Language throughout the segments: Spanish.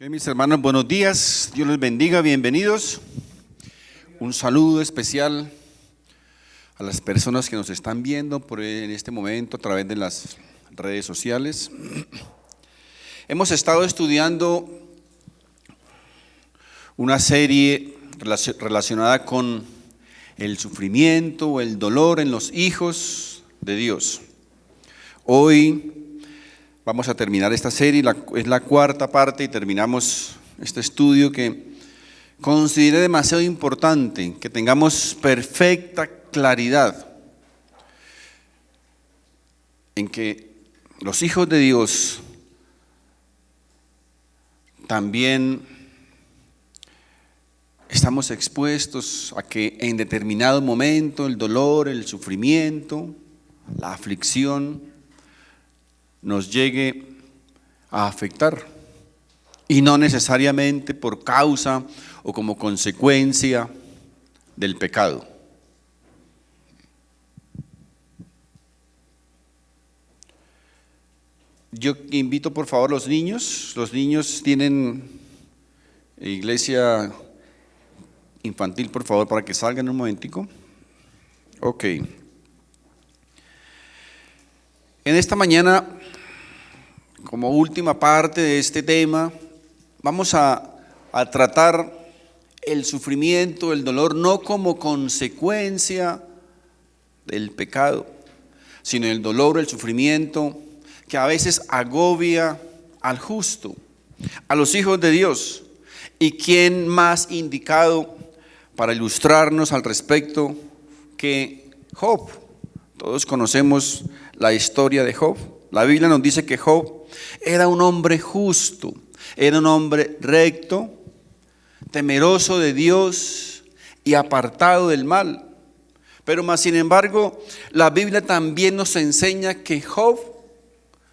Mis hermanos, buenos días, Dios les bendiga, bienvenidos. Un saludo especial a las personas que nos están viendo en este momento a través de las redes sociales. Hemos estado estudiando una serie relacionada con el sufrimiento o el dolor en los hijos de Dios. Hoy vamos a terminar esta serie, es la cuarta parte y terminamos este estudio que consideré demasiado importante, que tengamos perfecta claridad en que los hijos de Dios también estamos expuestos a que en determinado momento el dolor, el sufrimiento, la aflicción nos llegue a afectar, y no necesariamente por causa o como consecuencia del pecado. Yo invito por favor a los niños tienen iglesia infantil, por favor, para que salgan un momentico. Ok. En esta mañana, como última parte de este tema, vamos a tratar el sufrimiento, el dolor, no como consecuencia del pecado, sino el dolor, el sufrimiento que a veces agobia al justo, a los hijos de Dios. ¿Y quién más indicado para ilustrarnos al respecto que Job? Todos conocemos la historia de Job. La Biblia nos dice que Job era un hombre justo, era un hombre recto, temeroso de Dios y apartado del mal. Pero más sin embargo, la Biblia también nos enseña que Job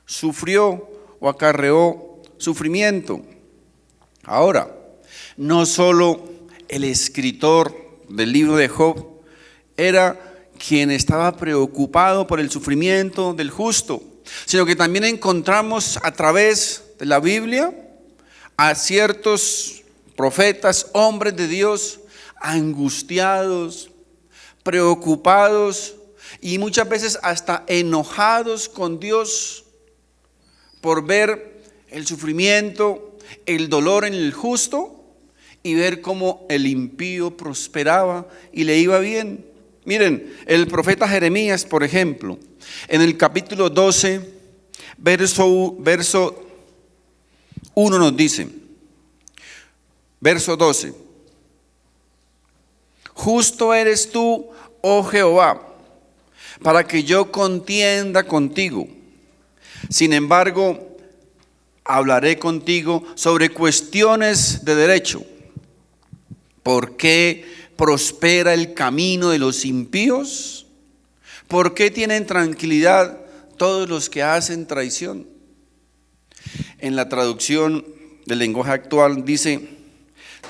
sufrió o acarreó sufrimiento. Ahora, no solo el escritor del libro de Job era quien estaba preocupado por el sufrimiento del justo, sino que también encontramos a través de la Biblia a ciertos profetas, hombres de Dios, angustiados, preocupados y muchas veces hasta enojados con Dios por ver el sufrimiento, el dolor en el justo y ver cómo el impío prosperaba y le iba bien. Miren, el profeta Jeremías, por ejemplo, en el capítulo 12, verso 1 nos dice, verso 12: justo eres tú, oh Jehová, para que yo contienda contigo. Sin embargo, hablaré contigo sobre cuestiones de derecho. ¿Por qué prospera el camino de los impíos? ¿Por qué tienen tranquilidad todos los que hacen traición? En la traducción del lenguaje actual dice: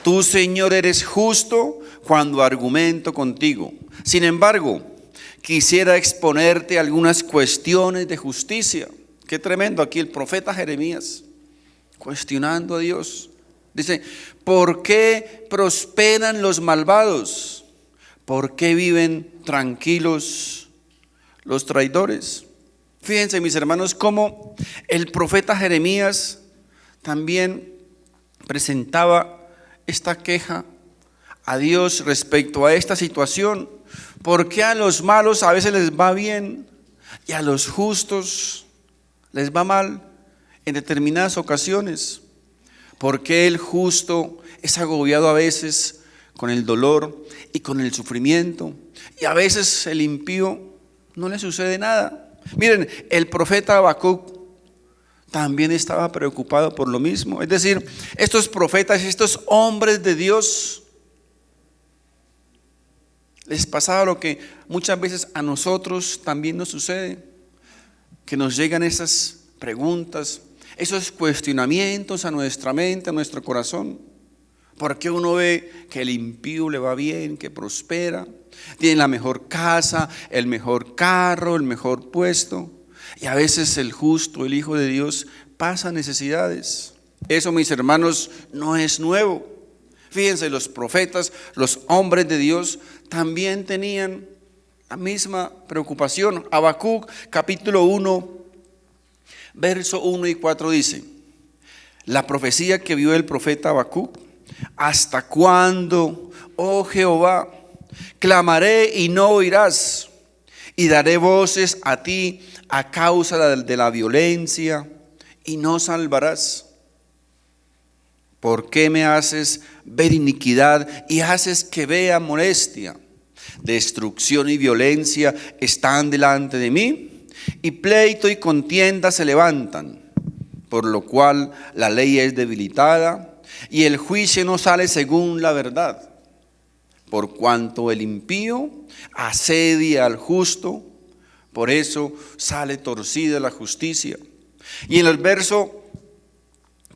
tú, Señor, eres justo cuando argumento contigo. Sin embargo, quisiera exponerte algunas cuestiones de justicia. Qué tremendo aquí el profeta Jeremías cuestionando a Dios. Dice: ¿por qué prosperan los malvados? ¿Por qué viven tranquilos los traidores? Fíjense, mis hermanos, cómo el profeta Jeremías también presentaba esta queja a Dios respecto a esta situación. ¿Por qué a los malos a veces les va bien y a los justos les va mal en determinadas ocasiones? ¿Por qué el justo es agobiado a veces con el dolor y con el sufrimiento, y a veces el impío no le sucede nada? Miren, el profeta Habacuc también estaba preocupado por lo mismo. Es decir, estos profetas, estos hombres de Dios, les pasaba lo que muchas veces a nosotros también nos sucede, que nos llegan esas preguntas, esos cuestionamientos a nuestra mente, a nuestro corazón. ¿Por qué uno ve que el impío le va bien, que prospera, tiene la mejor casa, el mejor carro, el mejor puesto, y a veces el justo, el Hijo de Dios, pasa necesidades? Eso, mis hermanos, no es nuevo. Fíjense, los profetas, los hombres de Dios, también tenían la misma preocupación. Habacuc, capítulo 1, verso 1 y 4 dice, la profecía que vio el profeta Habacuc: ¿hasta cuándo, oh Jehová, clamaré y no oirás? Y daré voces a ti a causa de la violencia y no salvarás. ¿Por qué me haces ver iniquidad y haces que vea molestia? Destrucción y violencia están delante de mí, y pleito y contienda se levantan, por lo cual la ley es debilitada y el juicio no sale según la verdad. Por cuanto el impío asedia al justo, por eso sale torcida la justicia. Y en el verso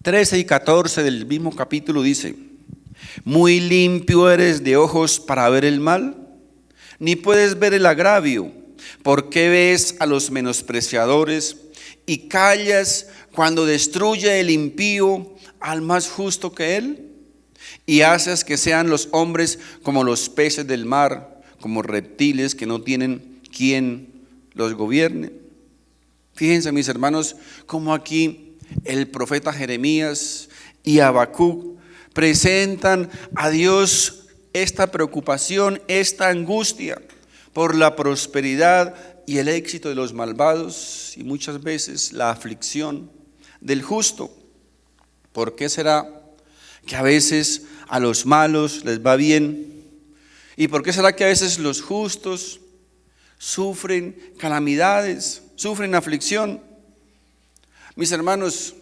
13 y 14 del mismo capítulo dice: muy limpio eres de ojos para ver el mal, ni puedes ver el agravio. ¿Por qué ves a los menospreciadores y callas cuando destruye el impío al más justo que él? Y haces que sean los hombres como los peces del mar, como reptiles que no tienen quien los gobierne. Fíjense, mis hermanos, como aquí el profeta Jeremías y Habacuc presentan a Dios esta preocupación, esta angustia por la prosperidad y el éxito de los malvados, y muchas veces la aflicción del justo. ¿Por qué será que a veces a los malos les va bien? ¿Y por qué será que a veces los justos sufren calamidades, sufren aflicción? Mis hermanos,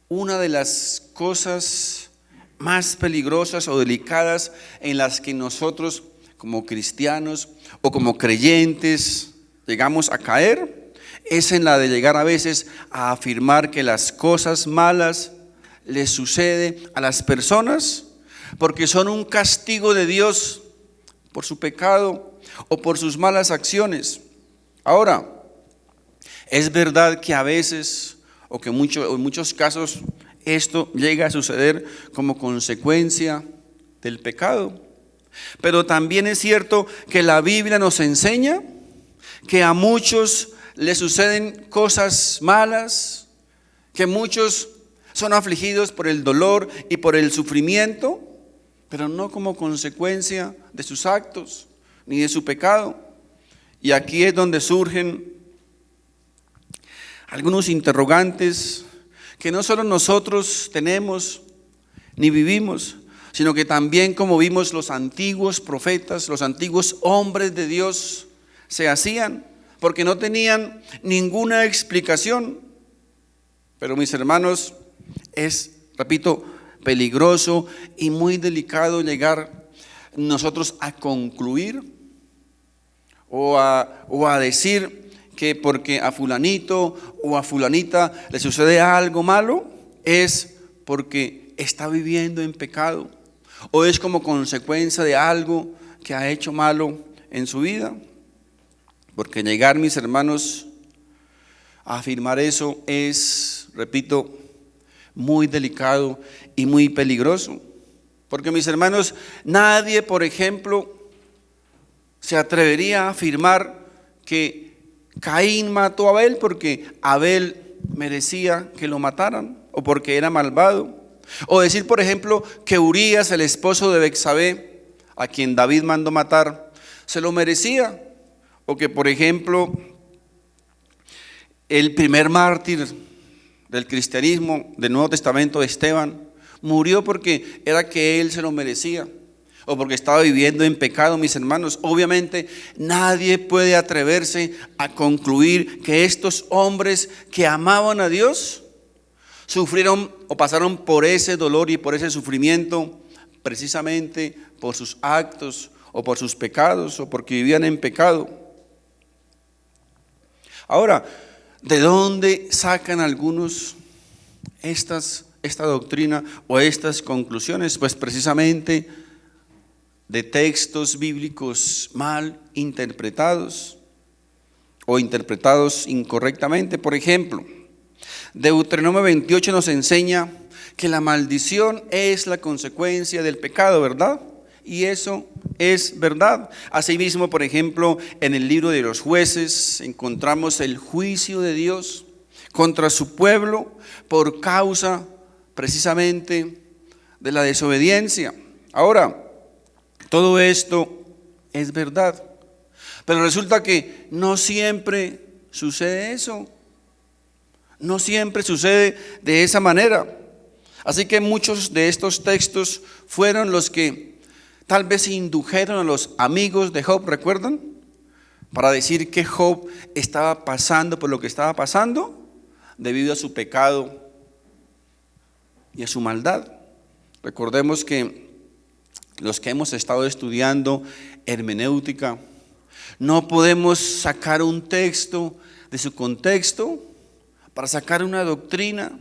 una de las cosas más peligrosas o delicadas en las que nosotros como cristianos o como creyentes llegamos a caer es en la de llegar a veces a afirmar que las cosas malas les sucede a las personas porque son un castigo de Dios por su pecado o por sus malas acciones. Ahora, es verdad que a veces o que en muchos casos esto llega a suceder como consecuencia del pecado, pero también es cierto que la Biblia nos enseña que a muchos les suceden cosas malas, que muchos son afligidos por el dolor y por el sufrimiento, pero no como consecuencia de sus actos ni de su pecado. Y aquí es donde surgen algunos interrogantes que no solo nosotros tenemos ni vivimos, sino que también, como vimos, los antiguos profetas, los antiguos hombres de Dios se hacían, porque no tenían ninguna explicación. Pero mis hermanos, es, repito, peligroso y muy delicado llegar nosotros a concluir o a decir que porque a fulanito o a fulanita le sucede algo malo es porque está viviendo en pecado o es como consecuencia de algo que ha hecho malo en su vida. Porque llegar, mis hermanos, a afirmar eso es, repito, muy delicado y muy peligroso. Porque, mis hermanos, nadie, por ejemplo, se atrevería a afirmar que Caín mató a Abel porque Abel merecía que lo mataran o porque era malvado. O decir, por ejemplo, que Urías, el esposo de Betsabé, a quien David mandó matar, se lo merecía. O que, por ejemplo, el primer mártir del cristianismo del Nuevo Testamento, Esteban, murió porque era que él se lo merecía o porque estaba viviendo en pecado. Mis hermanos, obviamente nadie puede atreverse a concluir que estos hombres que amaban a Dios sufrieron o pasaron por ese dolor y por ese sufrimiento precisamente por sus actos o por sus pecados o porque vivían en pecado. Ahora, ¿de dónde sacan algunos esta doctrina o estas conclusiones? Pues precisamente de textos bíblicos mal interpretados o interpretados incorrectamente. Por ejemplo, Deuteronomio 28 nos enseña que la maldición es la consecuencia del pecado, ¿verdad? Y eso es verdad. Asimismo, por ejemplo, en el libro de los Jueces encontramos el juicio de Dios contra su pueblo por causa precisamente de la desobediencia. Ahora, todo esto es verdad, pero resulta que no siempre sucede eso. No siempre sucede de esa manera. Así que muchos de estos textos fueron los que tal vez indujeron a los amigos de Job, ¿recuerdan? Para decir que Job estaba pasando por lo que estaba pasando debido a su pecado y a su maldad. Recordemos que los que hemos estado estudiando hermenéutica, no podemos sacar un texto de su contexto para sacar una doctrina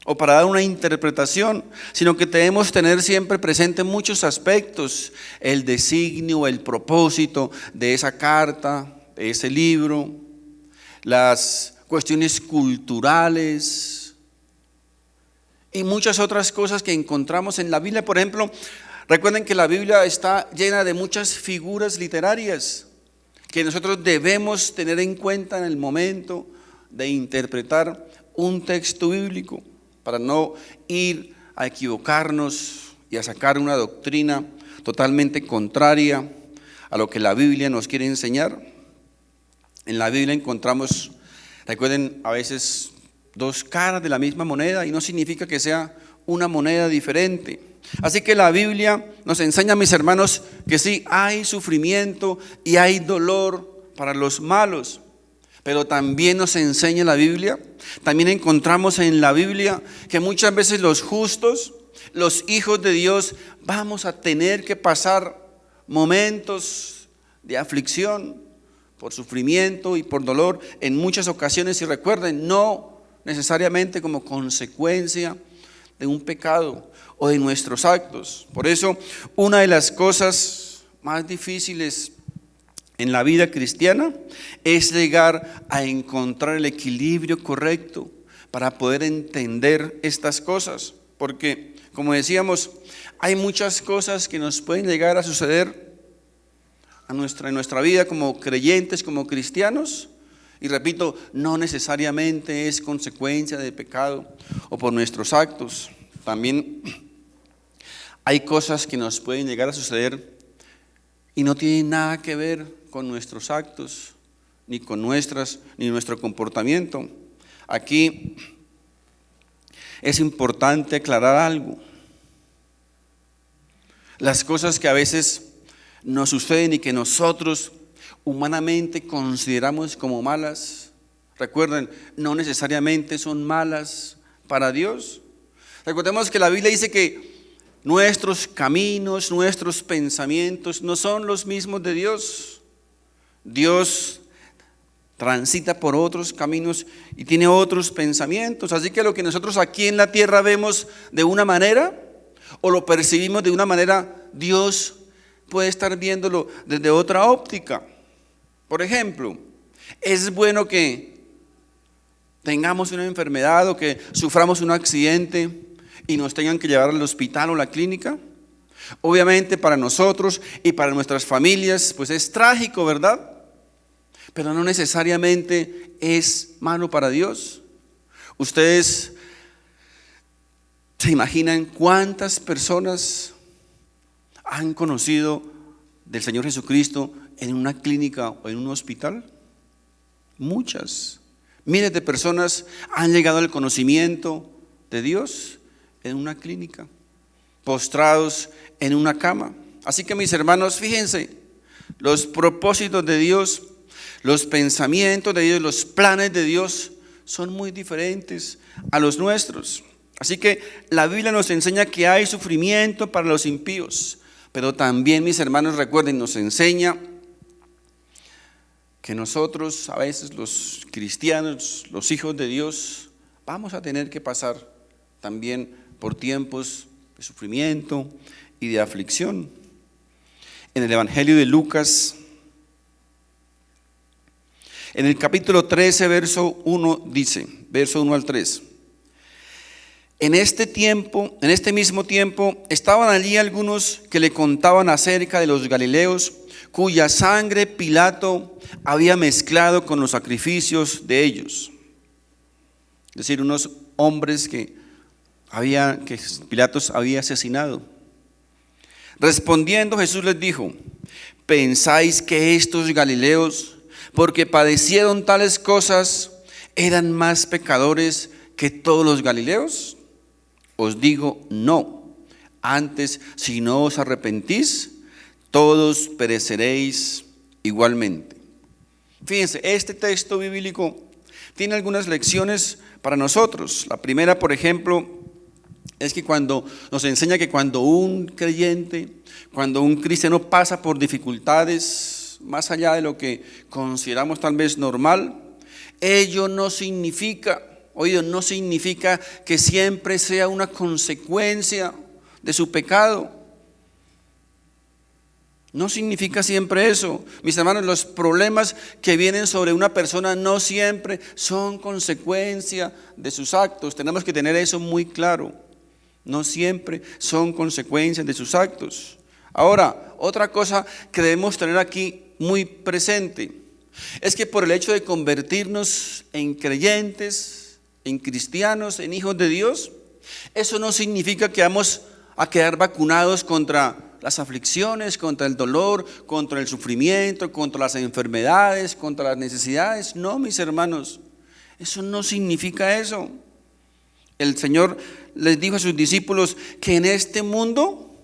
o para dar una interpretación, sino que debemos tener siempre presente muchos aspectos, el designio, el propósito de esa carta, de ese libro, las cuestiones culturales y muchas otras cosas que encontramos en la Biblia. Por ejemplo, recuerden que la Biblia está llena de muchas figuras literarias que nosotros debemos tener en cuenta en el momento de interpretar un texto bíblico, para no ir a equivocarnos y a sacar una doctrina totalmente contraria a lo que la Biblia nos quiere enseñar. En la Biblia encontramos, recuerden, a veces dos caras de la misma moneda, y no significa que sea una moneda diferente. Así que la Biblia nos enseña, mis hermanos, que sí hay sufrimiento y hay dolor para los malos. Pero también nos enseña la Biblia, también encontramos en la Biblia que muchas veces los justos, los hijos de Dios, vamos a tener que pasar momentos de aflicción por sufrimiento y por dolor en muchas ocasiones. Y recuerden, no necesariamente como consecuencia de un pecado o de nuestros actos. Por eso, una de las cosas más difíciles en la vida cristiana es llegar a encontrar el equilibrio correcto para poder entender estas cosas, porque como decíamos, hay muchas cosas que nos pueden llegar a suceder en nuestra vida como creyentes, como cristianos, y repito, no necesariamente es consecuencia de pecado o por nuestros actos. También hay cosas que nos pueden llegar a suceder y no tienen nada que ver con nuestros actos, ni con nuestro comportamiento. Aquí es importante aclarar algo. Las cosas que a veces nos suceden y que nosotros humanamente consideramos como malas, recuerden, no necesariamente son malas para Dios. Recordemos que la Biblia dice que nuestros caminos, nuestros pensamientos no son los mismos de Dios. Dios transita por otros caminos y tiene otros pensamientos. Así que lo que nosotros aquí en la tierra vemos de una manera o lo percibimos de una manera, Dios puede estar viéndolo desde otra óptica. Por ejemplo, es bueno que tengamos una enfermedad o que suframos un accidente y nos tengan que llevar al hospital o a la clínica. Obviamente para nosotros y para nuestras familias pues es trágico, ¿verdad? Pero no necesariamente es malo para Dios. Ustedes se imaginan cuántas personas han conocido del Señor Jesucristo en una clínica o en un hospital. Muchas, miles de personas han llegado al conocimiento de Dios en una clínica, postrados en una cama. Así que mis hermanos, fíjense, los propósitos de Dios, los pensamientos de Dios, los planes de Dios son muy diferentes a los nuestros. Así que la Biblia nos enseña que hay sufrimiento para los impíos, pero también, mis hermanos, recuerden, nos enseña que nosotros, a veces los cristianos, los hijos de Dios, vamos a tener que pasar también por tiempos de sufrimiento y de aflicción. En el Evangelio de Lucas, en el capítulo 13, verso 1 dice: verso 1 al 3. En este mismo tiempo, estaban allí algunos que le contaban acerca de los galileos, cuya sangre Pilato había mezclado con los sacrificios de ellos. Es decir, unos hombres que Pilato había asesinado. Respondiendo, Jesús les dijo: ¿pensáis que estos galileos, porque padecieron tales cosas, eran más pecadores que todos los galileos? Os digo, no. Antes, si no os arrepentís, todos pereceréis igualmente. Fíjense, este texto bíblico tiene algunas lecciones para nosotros. La primera, por ejemplo, es que nos enseña que cuando un creyente, cuando un cristiano pasa por dificultades más allá de lo que consideramos tal vez normal, ello no significa que siempre sea una consecuencia de su pecado. No significa siempre eso. Mis hermanos, los problemas que vienen sobre una persona no siempre son consecuencia de sus actos. Tenemos que tener eso muy claro. No siempre son consecuencias de sus actos. Ahora, otra cosa que debemos tener aquí muy presente es que por el hecho de convertirnos en creyentes, en cristianos, en hijos de Dios, eso no significa que vamos a quedar vacunados contra las aflicciones, contra el dolor, contra el sufrimiento, contra las enfermedades, contra las necesidades. No, mis hermanos, eso no significa eso. El Señor les dijo a sus discípulos que en este mundo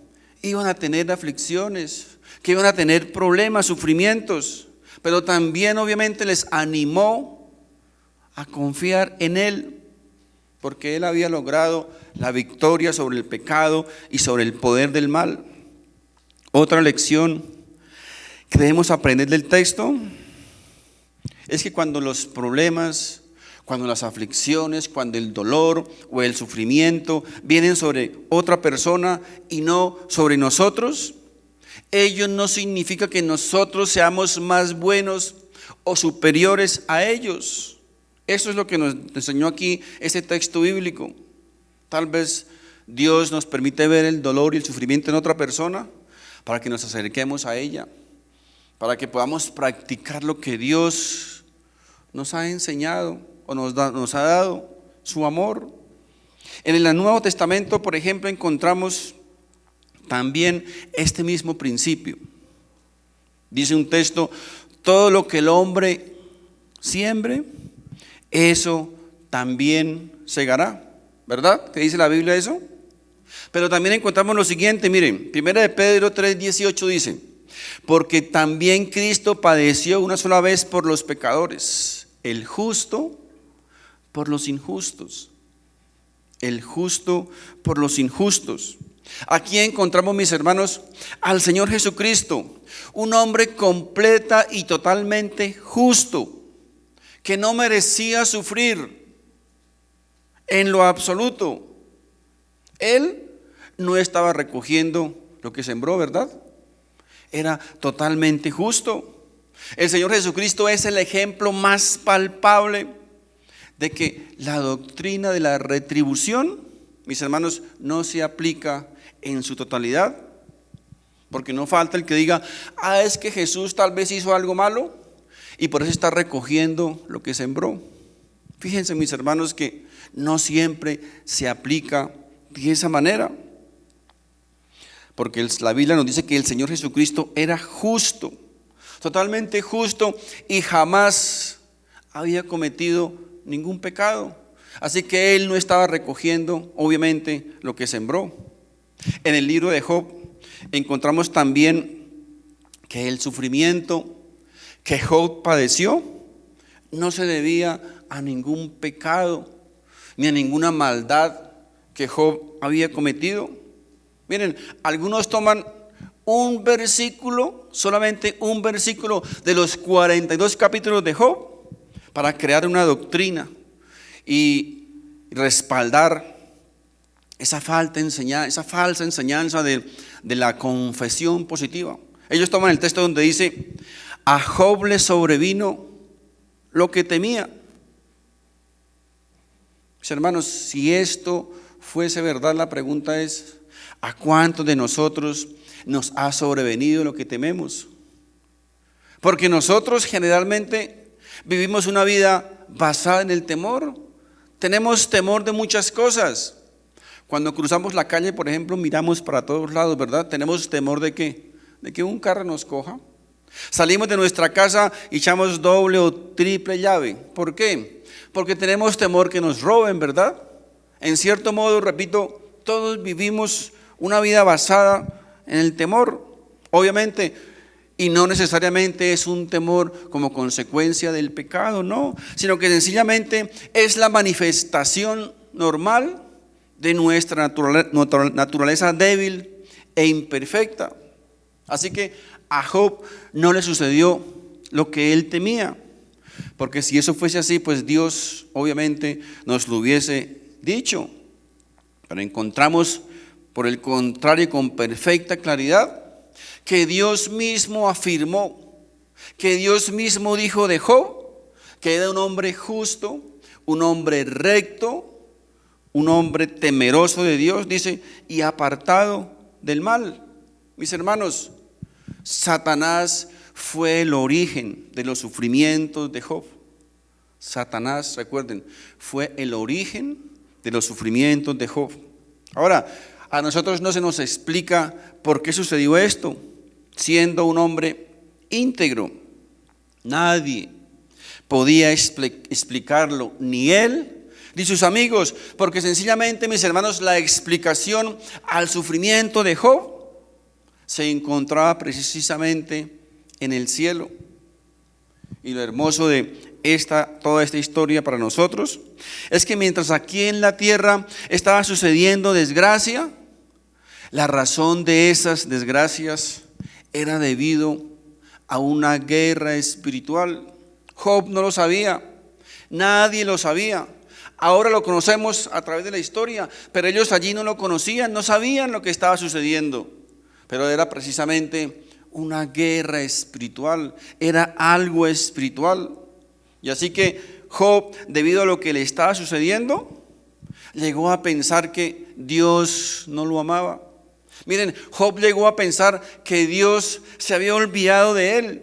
iban a tener aflicciones, que iban a tener problemas, sufrimientos, pero también obviamente les animó a confiar en Él, porque Él había logrado la victoria sobre el pecado y sobre el poder del mal. Otra lección que debemos aprender del texto es que cuando los problemas, cuando las aflicciones, cuando el dolor o el sufrimiento vienen sobre otra persona y no sobre nosotros, ello no significa que nosotros seamos más buenos o superiores a ellos. Eso es lo que nos enseñó aquí este texto bíblico. Tal vez Dios nos permite ver el dolor y el sufrimiento en otra persona para que nos acerquemos a ella, para que podamos practicar lo que Dios nos ha enseñado o nos ha dado, su amor. En el Nuevo Testamento, por ejemplo, encontramos también este mismo principio. Dice un texto: todo lo que el hombre siembre, eso también segará. ¿Verdad? ¿Qué dice la Biblia eso? Pero también encontramos lo siguiente, miren, 1 de Pedro 3:18 dice: porque también Cristo padeció una sola vez por los pecadores, el justo por los injustos. El justo por los injustos. Aquí encontramos, mis hermanos, al Señor Jesucristo, un hombre completa y totalmente justo, que no merecía sufrir en lo absoluto. Él no estaba recogiendo lo que sembró, ¿verdad? Era totalmente justo. El Señor Jesucristo es el ejemplo más palpable de que la doctrina de la retribución, mis hermanos, no se aplica en su totalidad. Porque no falta el que diga: es que Jesús tal vez hizo algo malo y por eso está recogiendo lo que sembró. Fíjense, mis hermanos, que no siempre se aplica de esa manera. Porque la Biblia nos dice que el Señor Jesucristo era justo, totalmente justo, y jamás había cometido ningún pecado. Así que Él no estaba recogiendo, obviamente, lo que sembró. En el libro de Job encontramos también que el sufrimiento que Job padeció no se debía a ningún pecado ni a ninguna maldad que Job había cometido. Miren, algunos toman un versículo, solamente un versículo de los 42 capítulos de Job para crear una doctrina y respaldar esa falsa enseñanza de la confesión positiva. Ellos toman el texto donde dice: a Job le sobrevino lo que temía. Mis hermanos, si esto fuese verdad, la pregunta es, ¿a cuántos de nosotros nos ha sobrevenido lo que tememos? Porque nosotros generalmente vivimos una vida basada en el temor. Tenemos temor de muchas cosas. Cuando cruzamos la calle, por ejemplo, miramos para todos lados, ¿verdad? Tenemos temor ¿de qué? De que un carro nos coja. Salimos de nuestra casa y echamos doble o triple llave. ¿Por qué? Porque tenemos temor que nos roben, ¿verdad? En cierto modo, repito, todos vivimos una vida basada en el temor. Obviamente, y no necesariamente es un temor como consecuencia del pecado, no, sino que sencillamente es la manifestación normal de nuestra naturaleza débil e imperfecta. Así que a Job no le sucedió lo que él temía, porque si eso fuese así, pues Dios obviamente nos lo hubiese dicho. Pero encontramos, por el contrario, con perfecta claridad, que Dios mismo afirmó, que Dios mismo dijo de Job, que era un hombre justo, un hombre recto, un hombre temeroso de Dios, dice, y apartado del mal. Mis hermanos, Satanás fue el origen de los sufrimientos de Job. Satanás, recuerden, fue el origen de los sufrimientos de Job. Ahora, a nosotros no se nos explica por qué sucedió esto, siendo un hombre íntegro. Nadie podía explicarlo, ni él ni sus amigos, porque sencillamente, mis hermanos, la explicación al sufrimiento de Job se encontraba precisamente en el cielo. Y lo hermoso de toda esta historia para nosotros es que mientras aquí en la tierra estaba sucediendo desgracia, la razón de esas desgracias era debido a una guerra espiritual. Job no lo sabía, nadie lo sabía. Ahora lo conocemos a través de la historia, pero ellos allí no lo conocían, no sabían lo que estaba sucediendo. Pero era precisamente una guerra espiritual, era algo espiritual. Y así que Job, debido a lo que le estaba sucediendo, llegó a pensar que Dios no lo amaba. Miren, Job llegó a pensar que Dios se había olvidado de él.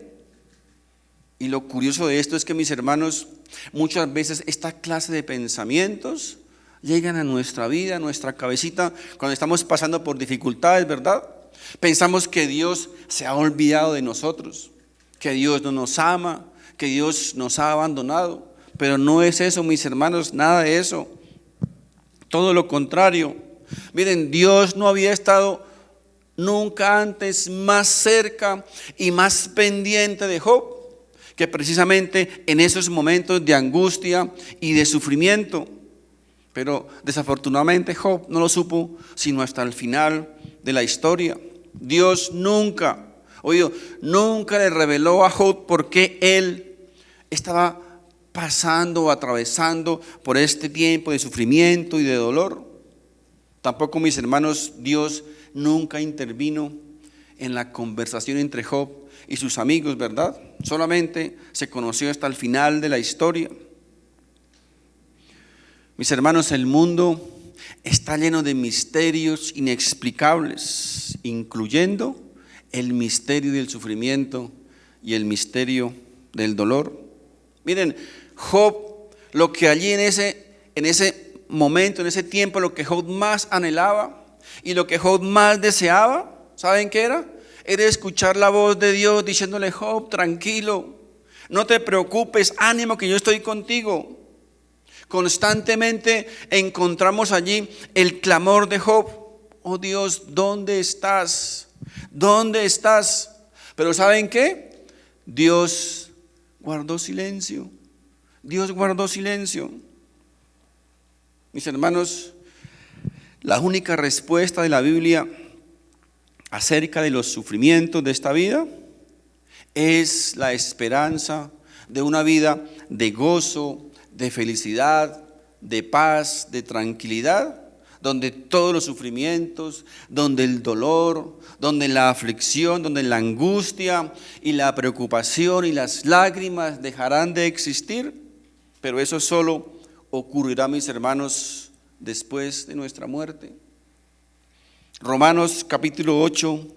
Y lo curioso de esto es que, mis hermanos, muchas veces esta clase de pensamientos llegan a nuestra vida, a nuestra cabecita, cuando estamos pasando por dificultades, ¿verdad? Pensamos que Dios se ha olvidado de nosotros, que Dios no nos ama, que Dios nos ha abandonado. Pero no es eso, mis hermanos, nada de eso. Todo lo contrario. Miren, Dios no había estado nunca antes más cerca y más pendiente de Job que precisamente en esos momentos de angustia y de sufrimiento. Pero desafortunadamente Job no lo supo sino hasta el final de la historia. Dios nunca le reveló a Job por qué él estaba pasando o atravesando por este tiempo de sufrimiento y de dolor. Tampoco, mis hermanos, Dios nunca intervino en la conversación entre Job y sus amigos, ¿verdad? Solamente se conoció hasta el final de la historia. Mis hermanos, el mundo está lleno de misterios inexplicables, incluyendo el misterio del sufrimiento y el misterio del dolor. Miren, Job, lo que allí en ese momento, en ese tiempo, lo que Job más anhelaba y lo que Job más deseaba, ¿saben qué era? Era escuchar la voz de Dios diciéndole: Job, tranquilo, no te preocupes, ánimo que yo estoy contigo. Constantemente encontramos allí el clamor de Job: oh Dios, ¿dónde estás? ¿Dónde estás? Pero ¿saben qué? Dios guardó silencio. Dios guardó silencio. Mis hermanos, la única respuesta de la Biblia acerca de los sufrimientos de esta vida es la esperanza de una vida de gozo, de felicidad, de paz, de tranquilidad, donde todos los sufrimientos, donde el dolor, donde la aflicción, donde la angustia y la preocupación y las lágrimas dejarán de existir. Pero eso es solo ocurrirá, mis hermanos, después de nuestra muerte. Romanos capítulo 8,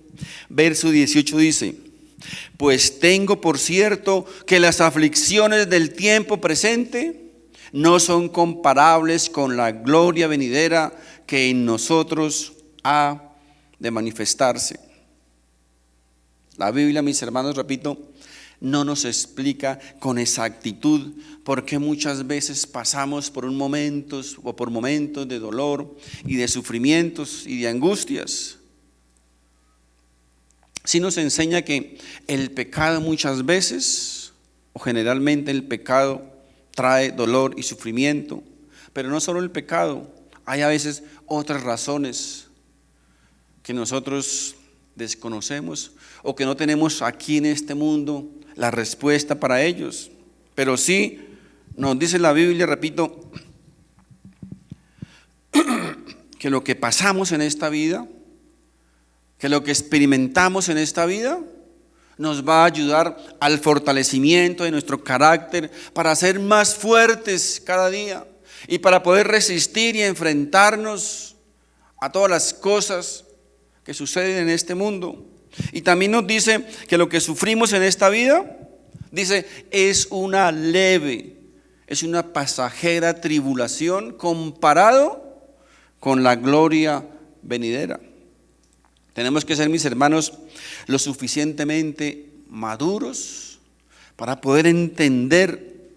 verso 18 dice: pues tengo por cierto que las aflicciones del tiempo presente no son comparables con la gloria venidera que en nosotros ha de manifestarse. La Biblia, mis hermanos, repito, no nos explica con exactitud por qué muchas veces pasamos por momentos de dolor y de sufrimientos y de angustias. Sí nos enseña que el pecado muchas veces, o generalmente el pecado, trae dolor y sufrimiento. Pero no solo el pecado, hay a veces otras razones que nosotros desconocemos o que no tenemos aquí en este mundo la respuesta para ellos. Pero sí nos dice la Biblia, repito, que lo que pasamos en esta vida, que lo que experimentamos en esta vida nos va a ayudar al fortalecimiento de nuestro carácter para ser más fuertes cada día y para poder resistir y enfrentarnos a todas las cosas que suceden en este mundo. Y también nos dice que lo que sufrimos en esta vida, dice, es una leve, es una pasajera tribulación comparado con la gloria venidera. Tenemos que ser, mis hermanos, lo suficientemente maduros para poder entender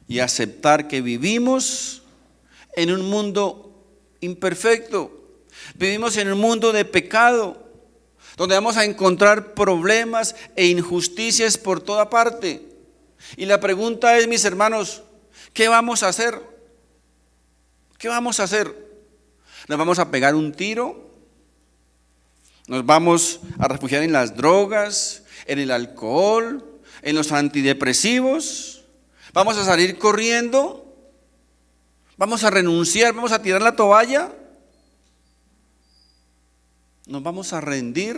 y aceptar que vivimos en un mundo imperfecto, vivimos en un mundo de pecado, donde vamos a encontrar problemas e injusticias por toda parte. Y la pregunta es, mis hermanos, ¿qué vamos a hacer? ¿Qué vamos a hacer? ¿Nos vamos a pegar un tiro? ¿Nos vamos a refugiar en las drogas, en el alcohol, en los antidepresivos? ¿Vamos a salir corriendo? ¿Vamos a renunciar? ¿Vamos a tirar la toalla? ¿Nos vamos a rendir?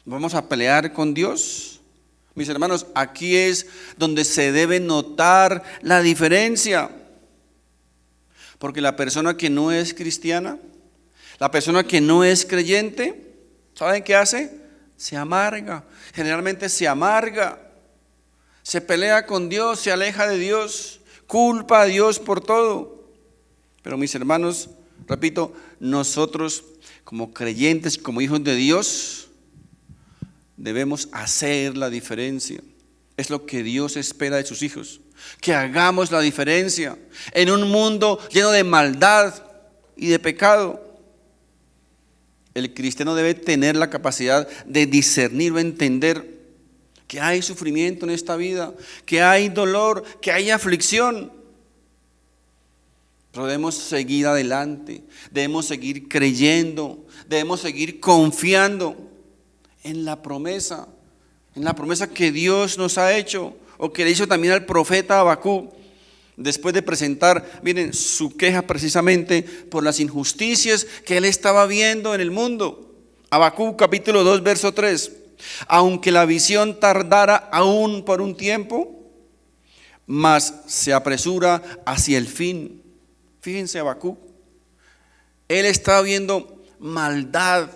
¿Nos vamos a pelear con Dios? Mis hermanos, aquí es donde se debe notar la diferencia. Porque la persona que no es cristiana, la persona que no es creyente, ¿saben qué hace? Se amarga, generalmente se amarga, se pelea con Dios, se aleja de Dios, culpa a Dios por todo. Pero mis hermanos, repito, nosotros como creyentes, como hijos de Dios, debemos hacer la diferencia. Es lo que Dios espera de sus hijos, que hagamos la diferencia en un mundo lleno de maldad y de pecado. El cristiano debe tener la capacidad de discernir o entender que hay sufrimiento en esta vida, que hay dolor, que hay aflicción. Pero debemos seguir adelante, debemos seguir creyendo, debemos seguir confiando en la promesa que Dios nos ha hecho, o que le hizo también al profeta Habacuc, después de presentar, miren, su queja precisamente por las injusticias que él estaba viendo en el mundo. Habacuc capítulo 2, verso 3. Aunque la visión tardara aún por un tiempo, mas se apresura hacia el fin. Fíjense, Habacuc, él estaba viendo maldad,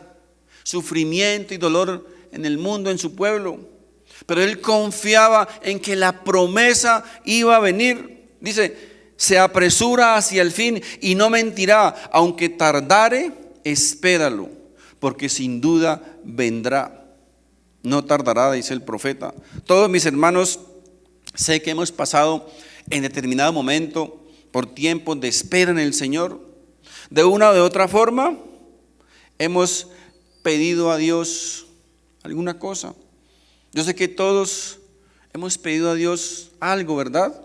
sufrimiento y dolor en el mundo, en su pueblo, pero él confiaba en que la promesa iba a venir. Dice, se apresura hacia el fin y no mentirá, aunque tardare, espéralo, porque sin duda vendrá. No tardará, dice el profeta. Todos mis hermanos, sé que hemos pasado en determinado momento por tiempos de espera en el Señor. De una o de otra forma, hemos pedido a Dios alguna cosa. Yo sé que todos hemos pedido a Dios algo, ¿verdad?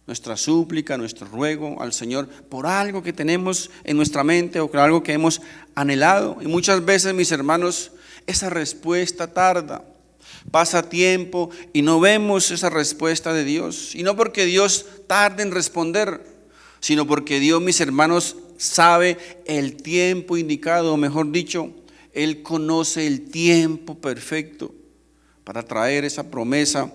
Nuestra súplica, nuestro ruego al Señor por algo que tenemos en nuestra mente o por algo que hemos anhelado. Y muchas veces, mis hermanos, esa respuesta tarda. Pasa tiempo y no vemos esa respuesta de Dios. Y no porque Dios tarde en responder, sino porque Dios, mis hermanos, sabe el tiempo indicado, o mejor dicho, Él conoce el tiempo perfecto para traer esa promesa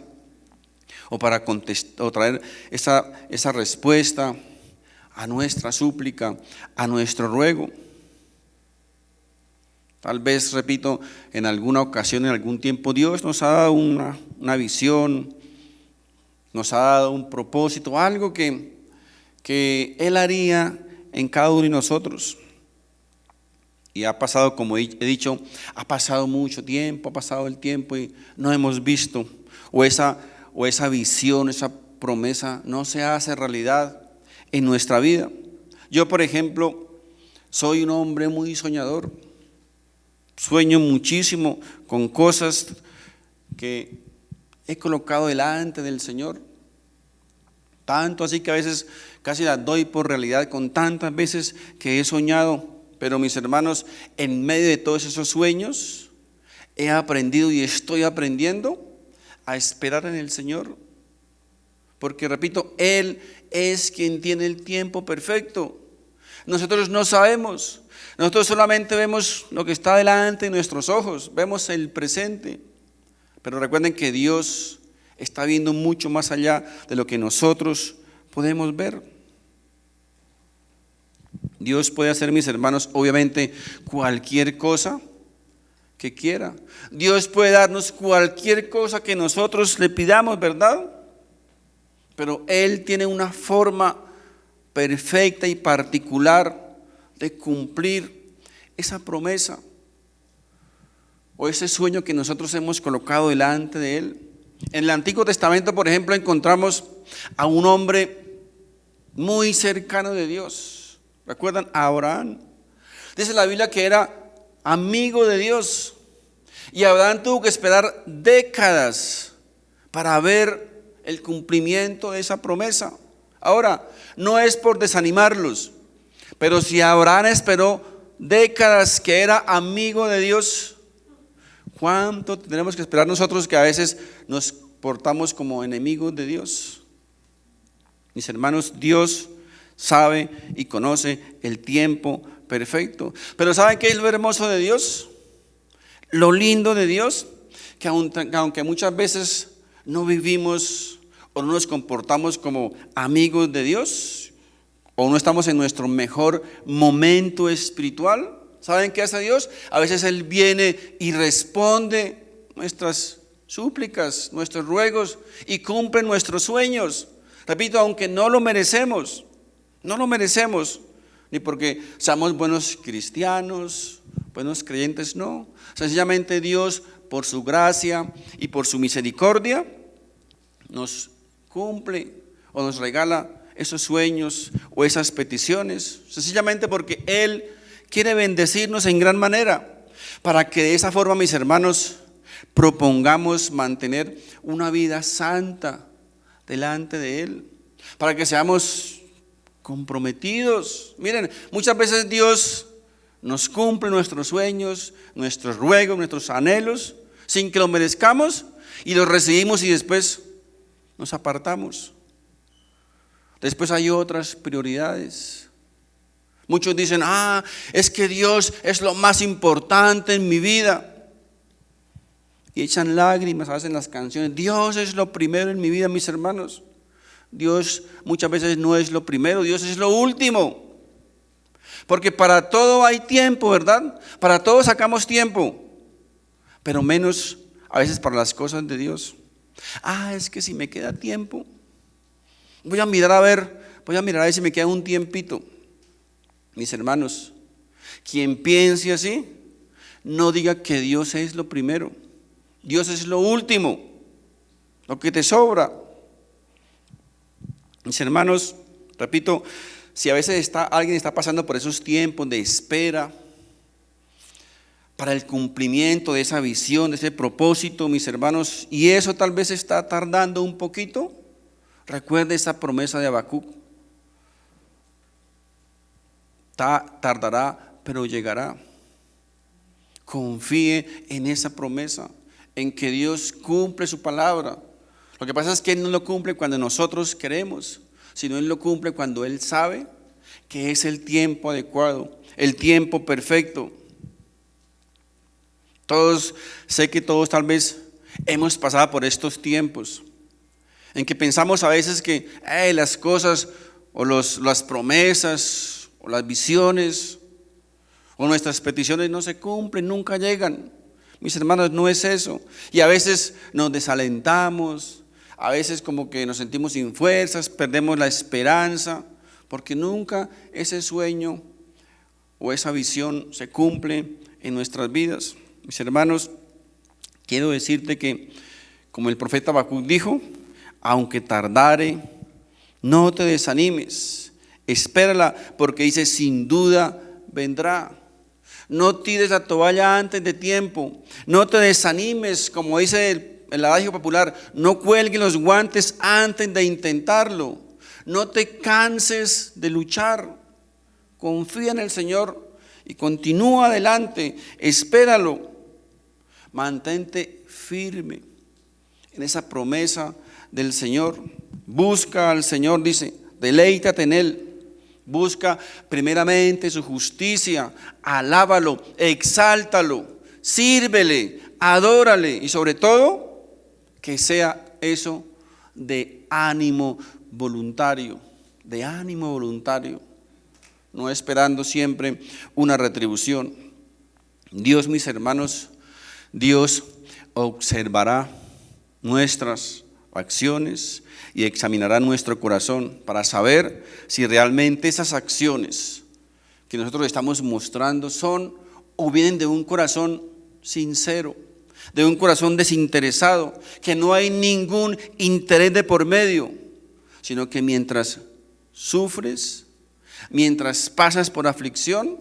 o para contestar o traer esa respuesta a nuestra súplica, a nuestro ruego. Tal vez, repito, en alguna ocasión, en algún tiempo, Dios nos ha dado una visión, nos ha dado un propósito, algo que Él haría en cada uno de nosotros. Y ha pasado, como he dicho, ha pasado mucho tiempo, ha pasado el tiempo y no hemos visto, o esa visión, esa promesa no se hace realidad en nuestra vida. Yo, por ejemplo, soy un hombre muy soñador. Sueño muchísimo con cosas que he colocado delante del Señor. Tanto así que a veces casi las doy por realidad con tantas veces que he soñado. Pero mis hermanos, en medio de todos esos sueños, he aprendido y estoy aprendiendo a esperar en el Señor. Porque repito, Él es quien tiene el tiempo perfecto. Nosotros no sabemos. Nosotros solamente vemos lo que está delante de nuestros ojos, vemos el presente. Pero recuerden que Dios está viendo mucho más allá de lo que nosotros podemos ver. Dios puede hacer, mis hermanos, obviamente cualquier cosa que quiera. Dios puede darnos cualquier cosa que nosotros le pidamos, ¿verdad? Pero Él tiene una forma perfecta y particular de cumplir esa promesa o ese sueño que nosotros hemos colocado delante de Él. En el Antiguo Testamento, por ejemplo, encontramos a un hombre muy cercano de Dios. ¿Recuerdan? A Abraham. Dice la Biblia que era amigo de Dios. Y Abraham tuvo que esperar décadas para ver el cumplimiento de esa promesa. Ahora, no es por desanimarlos, pero si Abraham esperó décadas que era amigo de Dios, ¿cuánto tenemos que esperar nosotros que a veces nos portamos como enemigos de Dios? Mis hermanos, Dios sabe y conoce el tiempo perfecto. Pero ¿saben qué es lo hermoso de Dios? Lo lindo de Dios, que aunque muchas veces no vivimos o no nos comportamos como amigos de Dios, o no estamos en nuestro mejor momento espiritual, ¿saben qué hace Dios? A veces Él viene y responde nuestras súplicas, nuestros ruegos y cumple nuestros sueños. Repito, aunque no lo merecemos, ni porque seamos buenos cristianos, buenos creyentes, no. Sencillamente Dios, por su gracia y por su misericordia, nos cumple o nos regala esos sueños o esas peticiones, sencillamente porque Él quiere bendecirnos en gran manera, para que de esa forma, mis hermanos, propongamos mantener una vida santa delante de Él, para que seamos comprometidos. Miren, muchas veces Dios nos cumple nuestros sueños, nuestros ruegos, nuestros anhelos, sin que lo merezcamos, y los recibimos y después nos apartamos. Después hay otras prioridades. Muchos dicen, es que Dios es lo más importante en mi vida. Y echan lágrimas, hacen las canciones. Dios es lo primero en mi vida, mis hermanos. Dios muchas veces no es lo primero, Dios es lo último. Porque para todo hay tiempo, ¿verdad? Para todo sacamos tiempo, pero menos a veces para las cosas de Dios. Es que si me queda tiempo, voy a mirar a ver si me queda un tiempito. Mis hermanos, quien piense así, no diga que Dios es lo primero. Dios es lo último, lo que te sobra. Mis hermanos, repito, si a veces alguien está pasando por esos tiempos de espera para el cumplimiento de esa visión, de ese propósito, mis hermanos, y eso tal vez está tardando un poquito, recuerde esa promesa de Habacuc. Tardará, pero llegará. Confíe en esa promesa, en que Dios cumple su palabra. Lo que pasa es que Él no lo cumple cuando nosotros queremos, sino Él lo cumple cuando Él sabe que es el tiempo adecuado, el tiempo perfecto. Sé que todos tal vez hemos pasado por estos tiempos en que pensamos a veces que las cosas o las promesas o las visiones o nuestras peticiones no se cumplen, nunca llegan. Mis hermanos, no es eso. Y a veces nos desalentamos, a veces como que nos sentimos sin fuerzas, perdemos la esperanza, porque nunca ese sueño o esa visión se cumple en nuestras vidas. Mis hermanos, quiero decirte que, como el profeta Habacuc dijo, aunque tardare, no te desanimes, espérala, porque dice, sin duda vendrá. No tires la toalla antes de tiempo, no te desanimes, como dice el adagio popular, no cuelgues los guantes antes de intentarlo, no te canses de luchar, confía en el Señor y continúa adelante, espéralo, mantente firme en esa promesa del Señor, busca al Señor, dice, deleítate en Él. Busca primeramente su justicia, alábalo, exáltalo, sírvele, adórale y sobre todo que sea eso de ánimo voluntario, no esperando siempre una retribución. Dios, mis hermanos, Dios observará nuestras acciones y examinará nuestro corazón para saber si realmente esas acciones que nosotros estamos mostrando son o vienen de un corazón sincero, de un corazón desinteresado, que no hay ningún interés de por medio, sino que mientras sufres, mientras pasas por aflicción,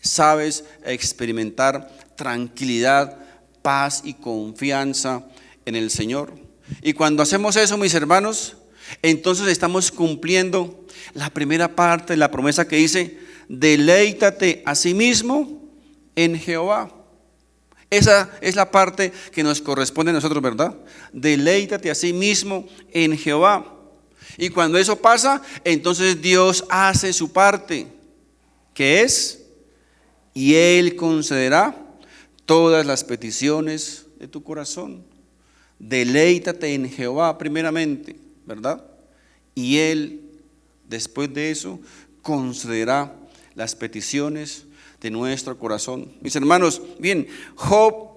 sabes experimentar tranquilidad, paz y confianza en el Señor. Y cuando hacemos eso, mis hermanos, entonces estamos cumpliendo la primera parte de la promesa que dice, deleítate a sí mismo en Jehová. Esa es la parte que nos corresponde a nosotros, ¿verdad? Deleítate a sí mismo en Jehová. Y cuando eso pasa, entonces Dios hace su parte, que es, y Él concederá todas las peticiones de tu corazón. Deleítate en Jehová primeramente, ¿verdad? Y Él, después de eso, concederá las peticiones de nuestro corazón. Mis hermanos, bien, Job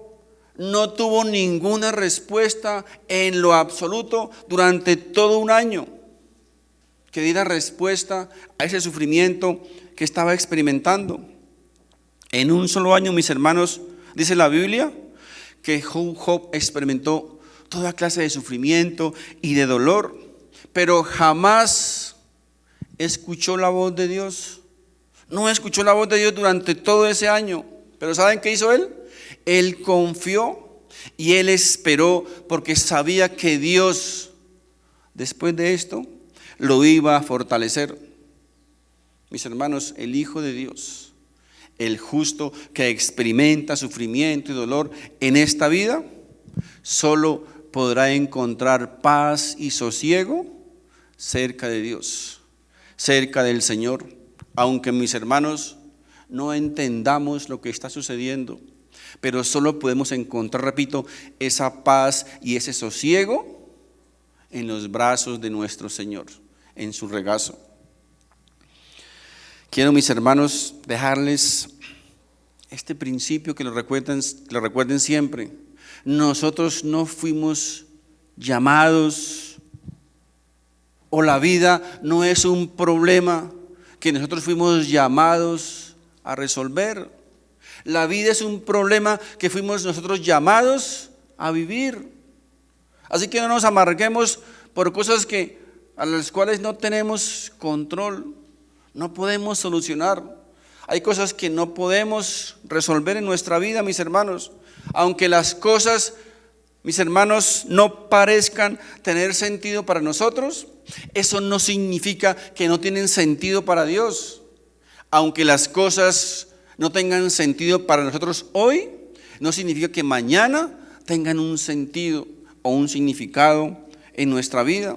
no tuvo ninguna respuesta en lo absoluto durante todo un año que diera respuesta a ese sufrimiento que estaba experimentando. En un solo año, mis hermanos, dice la Biblia que Job experimentó toda clase de sufrimiento y de dolor, pero jamás escuchó la voz de Dios. No escuchó la voz de Dios durante todo ese año. Pero ¿saben qué hizo él? Él confió y él esperó porque sabía que Dios, después de esto, lo iba a fortalecer. Mis hermanos, el Hijo de Dios, el justo que experimenta sufrimiento y dolor en esta vida, solo podrá encontrar paz y sosiego cerca de Dios, cerca del Señor. Aunque, mis hermanos, no entendamos lo que está sucediendo, pero solo podemos encontrar, repito, esa paz y ese sosiego en los brazos de nuestro Señor, en su regazo. Quiero, mis hermanos, dejarles este principio que lo recuerden siempre. Nosotros no fuimos llamados, o la vida no es un problema que nosotros fuimos llamados a resolver. La vida es un problema que fuimos nosotros llamados a vivir. Así que no nos amarguemos por cosas a las cuales no tenemos control, no podemos solucionar. Hay cosas que no podemos resolver en nuestra vida, mis hermanos. Aunque las cosas, mis hermanos, no parezcan tener sentido para nosotros, eso no significa que no tienen sentido para Dios. Aunque las cosas no tengan sentido para nosotros hoy, no significa que mañana tengan un sentido o un significado en nuestra vida.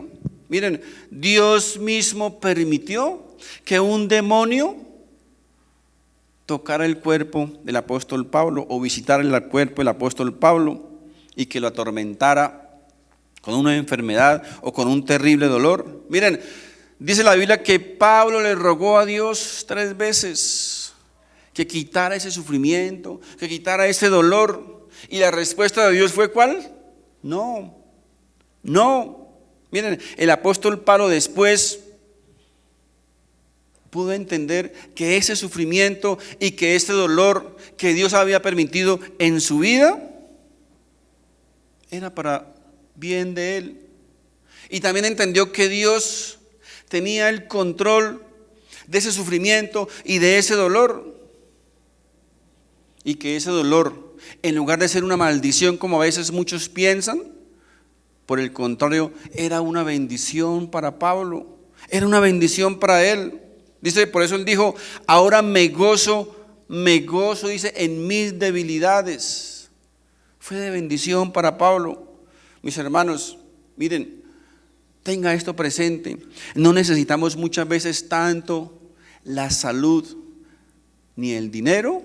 Miren, Dios mismo permitió que un demonio tocara el cuerpo del apóstol Pablo o visitara el cuerpo del apóstol Pablo y que lo atormentara con una enfermedad o con un terrible dolor. Miren, dice la Biblia que Pablo le rogó a Dios 3 veces que quitara ese sufrimiento, que quitara ese dolor. Y la respuesta de Dios fue ¿cuál? No, no. Miren, el apóstol Pablo después pudo entender que ese sufrimiento y que ese dolor que Dios había permitido en su vida era para bien de él. Y también entendió que Dios tenía el control de ese sufrimiento y de ese dolor. Y que ese dolor, en lugar de ser una maldición como a veces muchos piensan, por el contrario, era una bendición para Pablo, era una bendición para él. Dice, por eso él dijo, ahora me gozo, dice, en mis debilidades. Fue de bendición para Pablo. Mis hermanos, miren, tenga esto presente. No necesitamos muchas veces tanto la salud ni el dinero,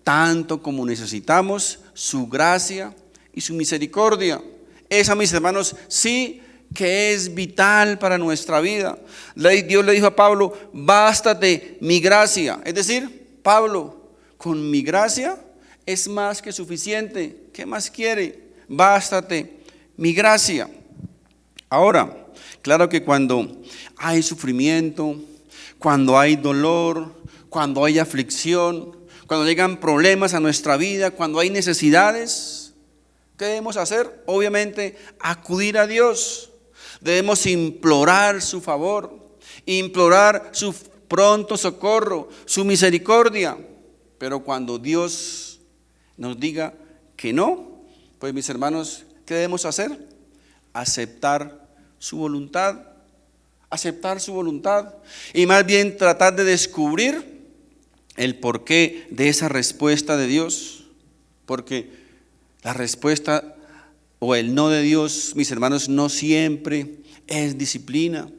tanto como necesitamos su gracia y su misericordia. Esa, mis hermanos, sí que es vital para nuestra vida. Dios le dijo a Pablo, bástate mi gracia. Es decir, Pablo, con mi gracia es más que suficiente. ¿Qué más quiere? Bástate mi gracia. Ahora, claro que cuando hay sufrimiento, cuando hay dolor, cuando hay aflicción, cuando llegan problemas a nuestra vida, cuando hay necesidades, ¿qué debemos hacer? Obviamente, acudir a Dios. Debemos implorar su favor, implorar su pronto socorro, su misericordia. Pero cuando Dios nos diga que no, pues mis hermanos, ¿qué debemos hacer? Aceptar su voluntad, aceptar su voluntad y más bien tratar de descubrir el porqué de esa respuesta de Dios, porque la respuesta o el no de Dios, mis hermanos, no siempre es disciplina,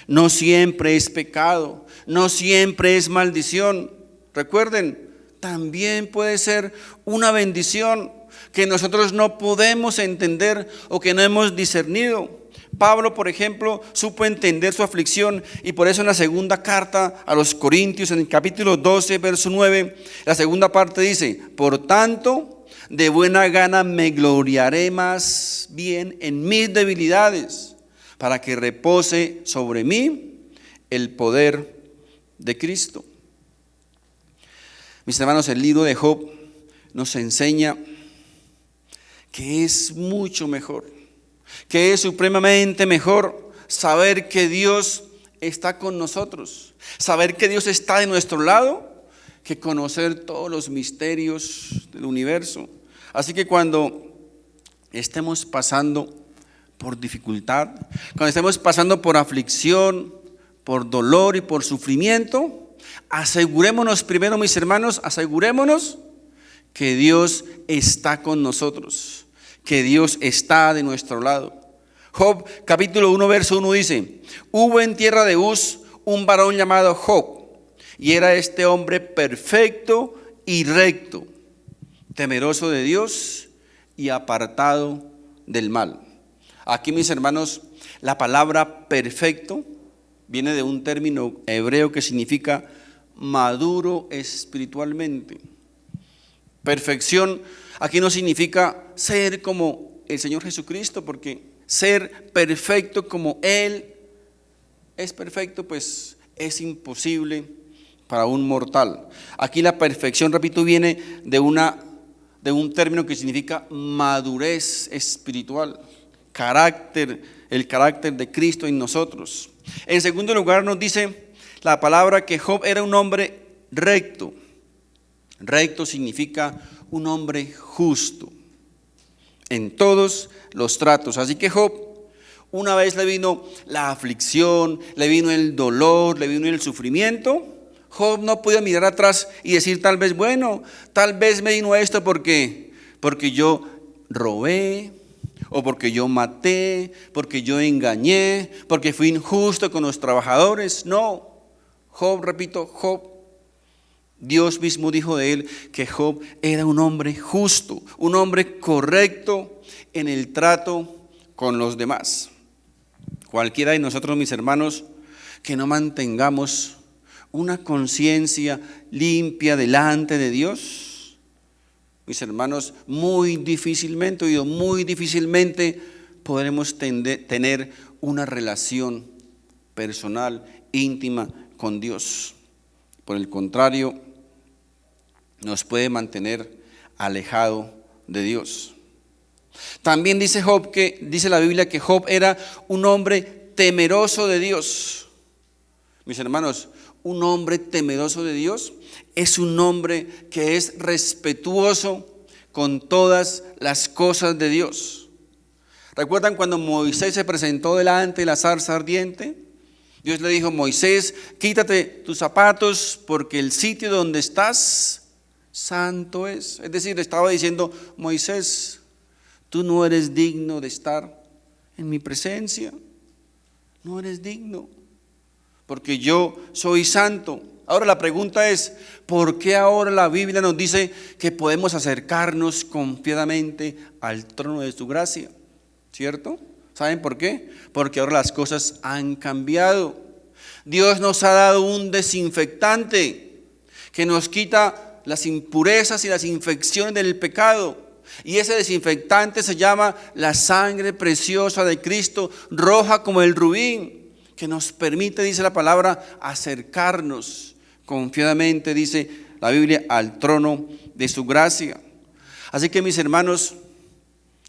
no siempre es pecado, no siempre es maldición. Recuerden, también puede ser una bendición que nosotros no podemos entender o que no hemos discernido. Pablo, por ejemplo, supo entender su aflicción y por eso en la segunda carta a los Corintios, en el capítulo 12, verso 9, la segunda parte dice, por tanto, de buena gana me gloriaré más bien en mis debilidades, para que repose sobre mí el poder de Cristo. Mis hermanos, el libro de Job nos enseña que es mucho mejor, que es supremamente mejor saber que Dios está con nosotros, saber que Dios está de nuestro lado, que conocer todos los misterios del universo. Así que cuando estemos pasando por dificultad, cuando estemos pasando por aflicción, por dolor y por sufrimiento, asegurémonos primero, mis hermanos, asegurémonos que Dios está con nosotros, que Dios está de nuestro lado. Job capítulo 1 verso 1 dice, hubo en tierra de Uz un varón llamado Job, y era este hombre perfecto y recto, temeroso de Dios y apartado del mal. Aquí, mis hermanos, la palabra perfecto viene de un término hebreo que significa maduro espiritualmente. Perfección aquí no significa ser como el Señor Jesucristo, porque ser perfecto como Él es perfecto, pues es imposible para un mortal. Aquí la perfección, repito, viene de un término que significa madurez espiritual, el carácter de Cristo en nosotros. En segundo lugar nos dice la palabra que Job era un hombre recto. Recto significa un hombre justo en todos los tratos. Así que Job, una vez le vino la aflicción, le vino el dolor, le vino el sufrimiento, Job no podía mirar atrás y decir tal vez, bueno, tal vez me vino esto porque yo robé, o porque yo maté, porque yo engañé, porque fui injusto con los trabajadores. No, Job, repito, Job, Dios mismo dijo de él que Job era un hombre justo, un hombre correcto en el trato con los demás. Cualquiera de nosotros, mis hermanos, que no mantengamos una conciencia limpia delante de Dios, mis hermanos, muy difícilmente podremos tener una relación personal, íntima con Dios. Por el contrario, nos puede mantener alejado de Dios. También dice la Biblia que Job era un hombre temeroso de Dios. Mis hermanos, un hombre temeroso de Dios es un hombre que es respetuoso con todas las cosas de Dios. ¿Recuerdan cuando Moisés se presentó delante de la zarza ardiente? Dios le dijo: Moisés, quítate tus zapatos porque el sitio donde estás santo es. Es decir, le estaba diciendo: Moisés, tú no eres digno de estar en mi presencia. No eres digno, porque yo soy santo. Ahora la pregunta es: ¿por qué ahora la Biblia nos dice que podemos acercarnos confiadamente al trono de su gracia? ¿Cierto? ¿Saben por qué? Porque ahora las cosas han cambiado. Dios nos ha dado un desinfectante que nos quita las impurezas y las infecciones del pecado. Y ese desinfectante se llama la sangre preciosa de Cristo, roja como el rubí, que nos permite, dice la palabra, acercarnos confiadamente, dice la Biblia, al trono de su gracia. Así que, mis hermanos,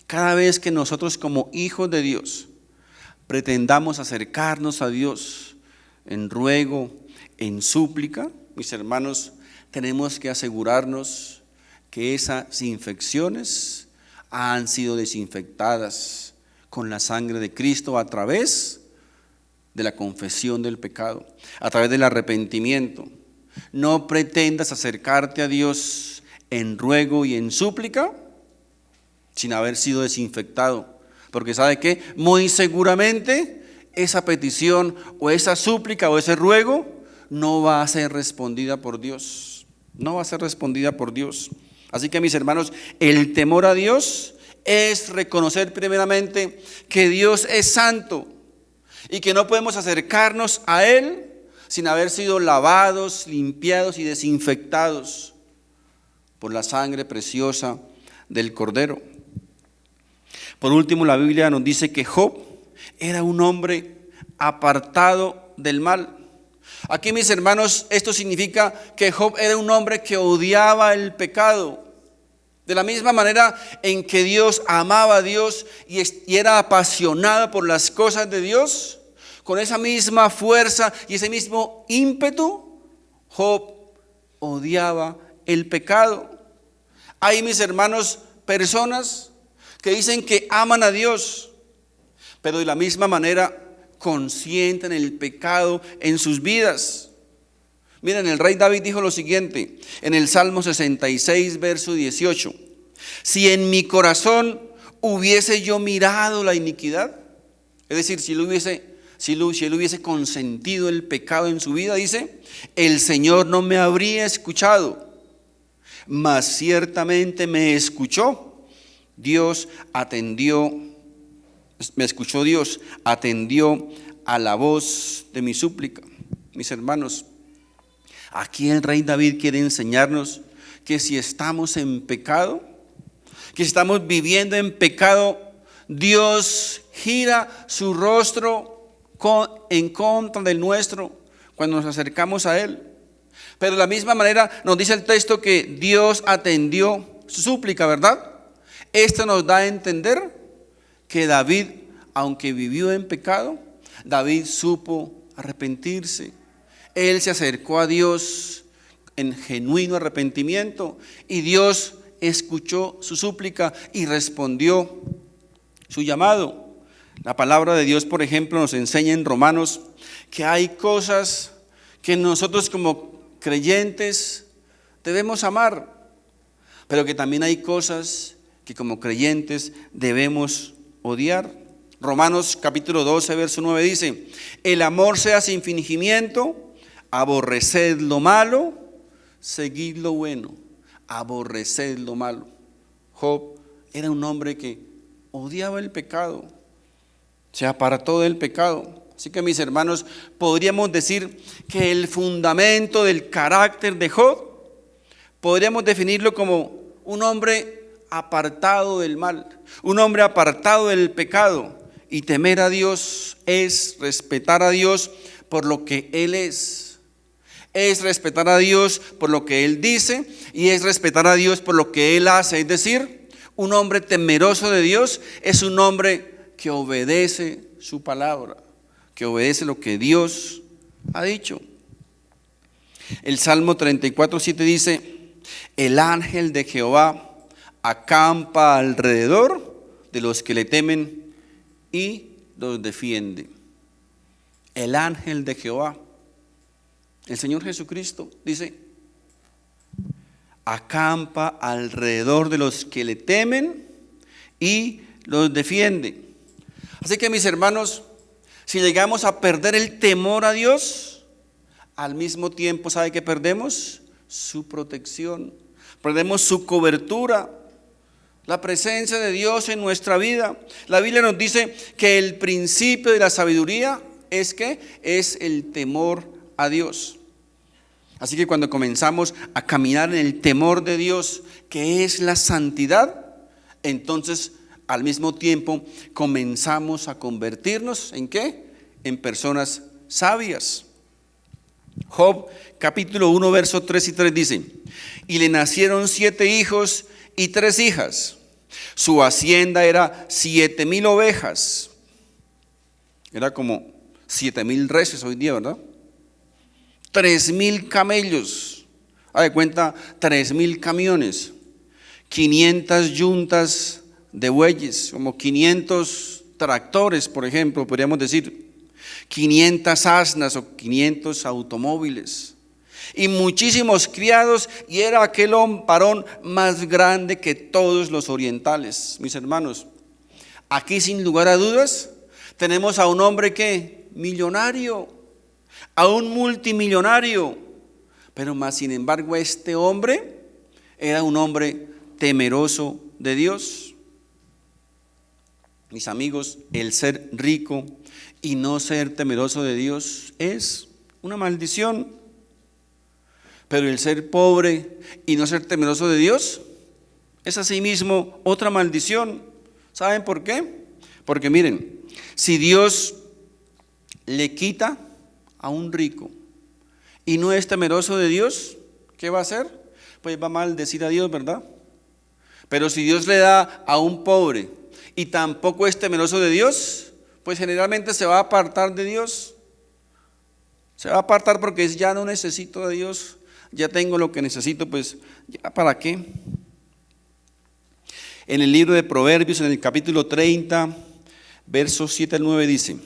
cada vez que nosotros como hijos de Dios pretendamos acercarnos a Dios en ruego, en súplica, mis hermanos, tenemos que asegurarnos que esas infecciones han sido desinfectadas con la sangre de Cristo a través de la confesión del pecado, a través del arrepentimiento. No pretendas acercarte a Dios en ruego y en súplica sin haber sido desinfectado, porque ¿sabe qué? Muy seguramente esa petición o esa súplica o ese ruego no va a ser respondida por Dios. No va a ser respondida por Dios. Así que, mis hermanos, el temor a Dios es reconocer primeramente que Dios es santo y que no podemos acercarnos a Él sin haber sido lavados, limpiados y desinfectados por la sangre preciosa del Cordero. Por último, la Biblia nos dice que Job era un hombre apartado del mal. Aquí, mis hermanos, esto significa que Job era un hombre que odiaba el pecado. De la misma manera en que Dios amaba a Dios y era apasionado por las cosas de Dios, con esa misma fuerza y ese mismo ímpetu, Job odiaba el pecado. Hay, mis hermanos, personas que dicen que aman a Dios, pero de la misma manera consienten el pecado en sus vidas. Miren, el rey David dijo lo siguiente en el Salmo 66, verso 18: si en mi corazón hubiese yo mirado la iniquidad, es decir, si él hubiese consentido el pecado en su vida, dice, el Señor no me habría escuchado, mas ciertamente me escuchó. Me escuchó Dios, atendió a la voz de mi súplica. Mis hermanos, aquí el rey David quiere enseñarnos que si estamos en pecado, que si estamos viviendo en pecado, Dios gira su rostro en contra del nuestro cuando nos acercamos a Él. Pero de la misma manera nos dice el texto que Dios atendió su súplica, ¿verdad? Esto nos da a entender que David, aunque vivió en pecado, David supo arrepentirse. Él se acercó a Dios en genuino arrepentimiento y Dios escuchó su súplica y respondió su llamado. La palabra de Dios, por ejemplo, nos enseña en Romanos que hay cosas que nosotros como creyentes debemos amar, pero que también hay cosas que como creyentes debemos odiar. Romanos capítulo 12, verso 9 dice: el amor sea sin fingimiento, aborreced lo malo, seguid lo bueno. Aborreced lo malo. Job era un hombre que odiaba el pecado, Se apartó del pecado. Así que, mis hermanos, podríamos decir que el fundamento del carácter de Job, podríamos definirlo como un hombre apartado del mal, un hombre apartado del pecado. Y temer a Dios es respetar a Dios por lo que Él es respetar a Dios por lo que Él dice y es respetar a Dios por lo que Él hace. Es decir, un hombre temeroso de Dios es un hombre que obedece su palabra, que obedece lo que Dios ha dicho. El Salmo 34:7 dice: el ángel de Jehová acampa alrededor de los que le temen y los defiende. El ángel de Jehová, el Señor Jesucristo, dice: acampa alrededor de los que le temen y los defiende. Así que, mis hermanos, si llegamos a perder el temor a Dios, al mismo tiempo, ¿sabe qué perdemos? Su protección, perdemos su cobertura, la presencia de Dios en nuestra vida. La Biblia nos dice que el principio de la sabiduría es el temor a Dios. Así que cuando comenzamos a caminar en el temor de Dios, que es la santidad, entonces al mismo tiempo comenzamos a convertirnos ¿en qué? En personas sabias. Job capítulo 1 versos 3 y 3 dice: y le nacieron 7 hijos y 3 hijas. Su hacienda era 7,000 ovejas. Era como 7,000 reses hoy día, ¿verdad? 3,000 camellos. Haz de cuenta, 3,000 camiones. 500 yuntas de bueyes, como 500 tractores, por ejemplo, podríamos decir. 500 asnas o 500 automóviles. Y muchísimos criados, y era aquel varón más grande que todos los orientales. Mis hermanos, aquí sin lugar a dudas tenemos a un hombre que millonario, a un multimillonario, pero más sin embargo este hombre era un hombre temeroso de Dios. Mis amigos, el ser rico y no ser temeroso de Dios es una maldición. Pero el ser pobre y no ser temeroso de Dios es asimismo otra maldición. ¿Saben por qué? Porque miren, si Dios le quita a un rico y no es temeroso de Dios, ¿qué va a hacer? Pues va a maldecir a Dios, ¿verdad? Pero si Dios le da a un pobre y tampoco es temeroso de Dios, pues generalmente se va a apartar de Dios. Se va a apartar porque ya no necesito de Dios. Ya tengo lo que necesito, pues ya para qué. En el libro de Proverbios, en el capítulo 30, versos 7 al 9 dice: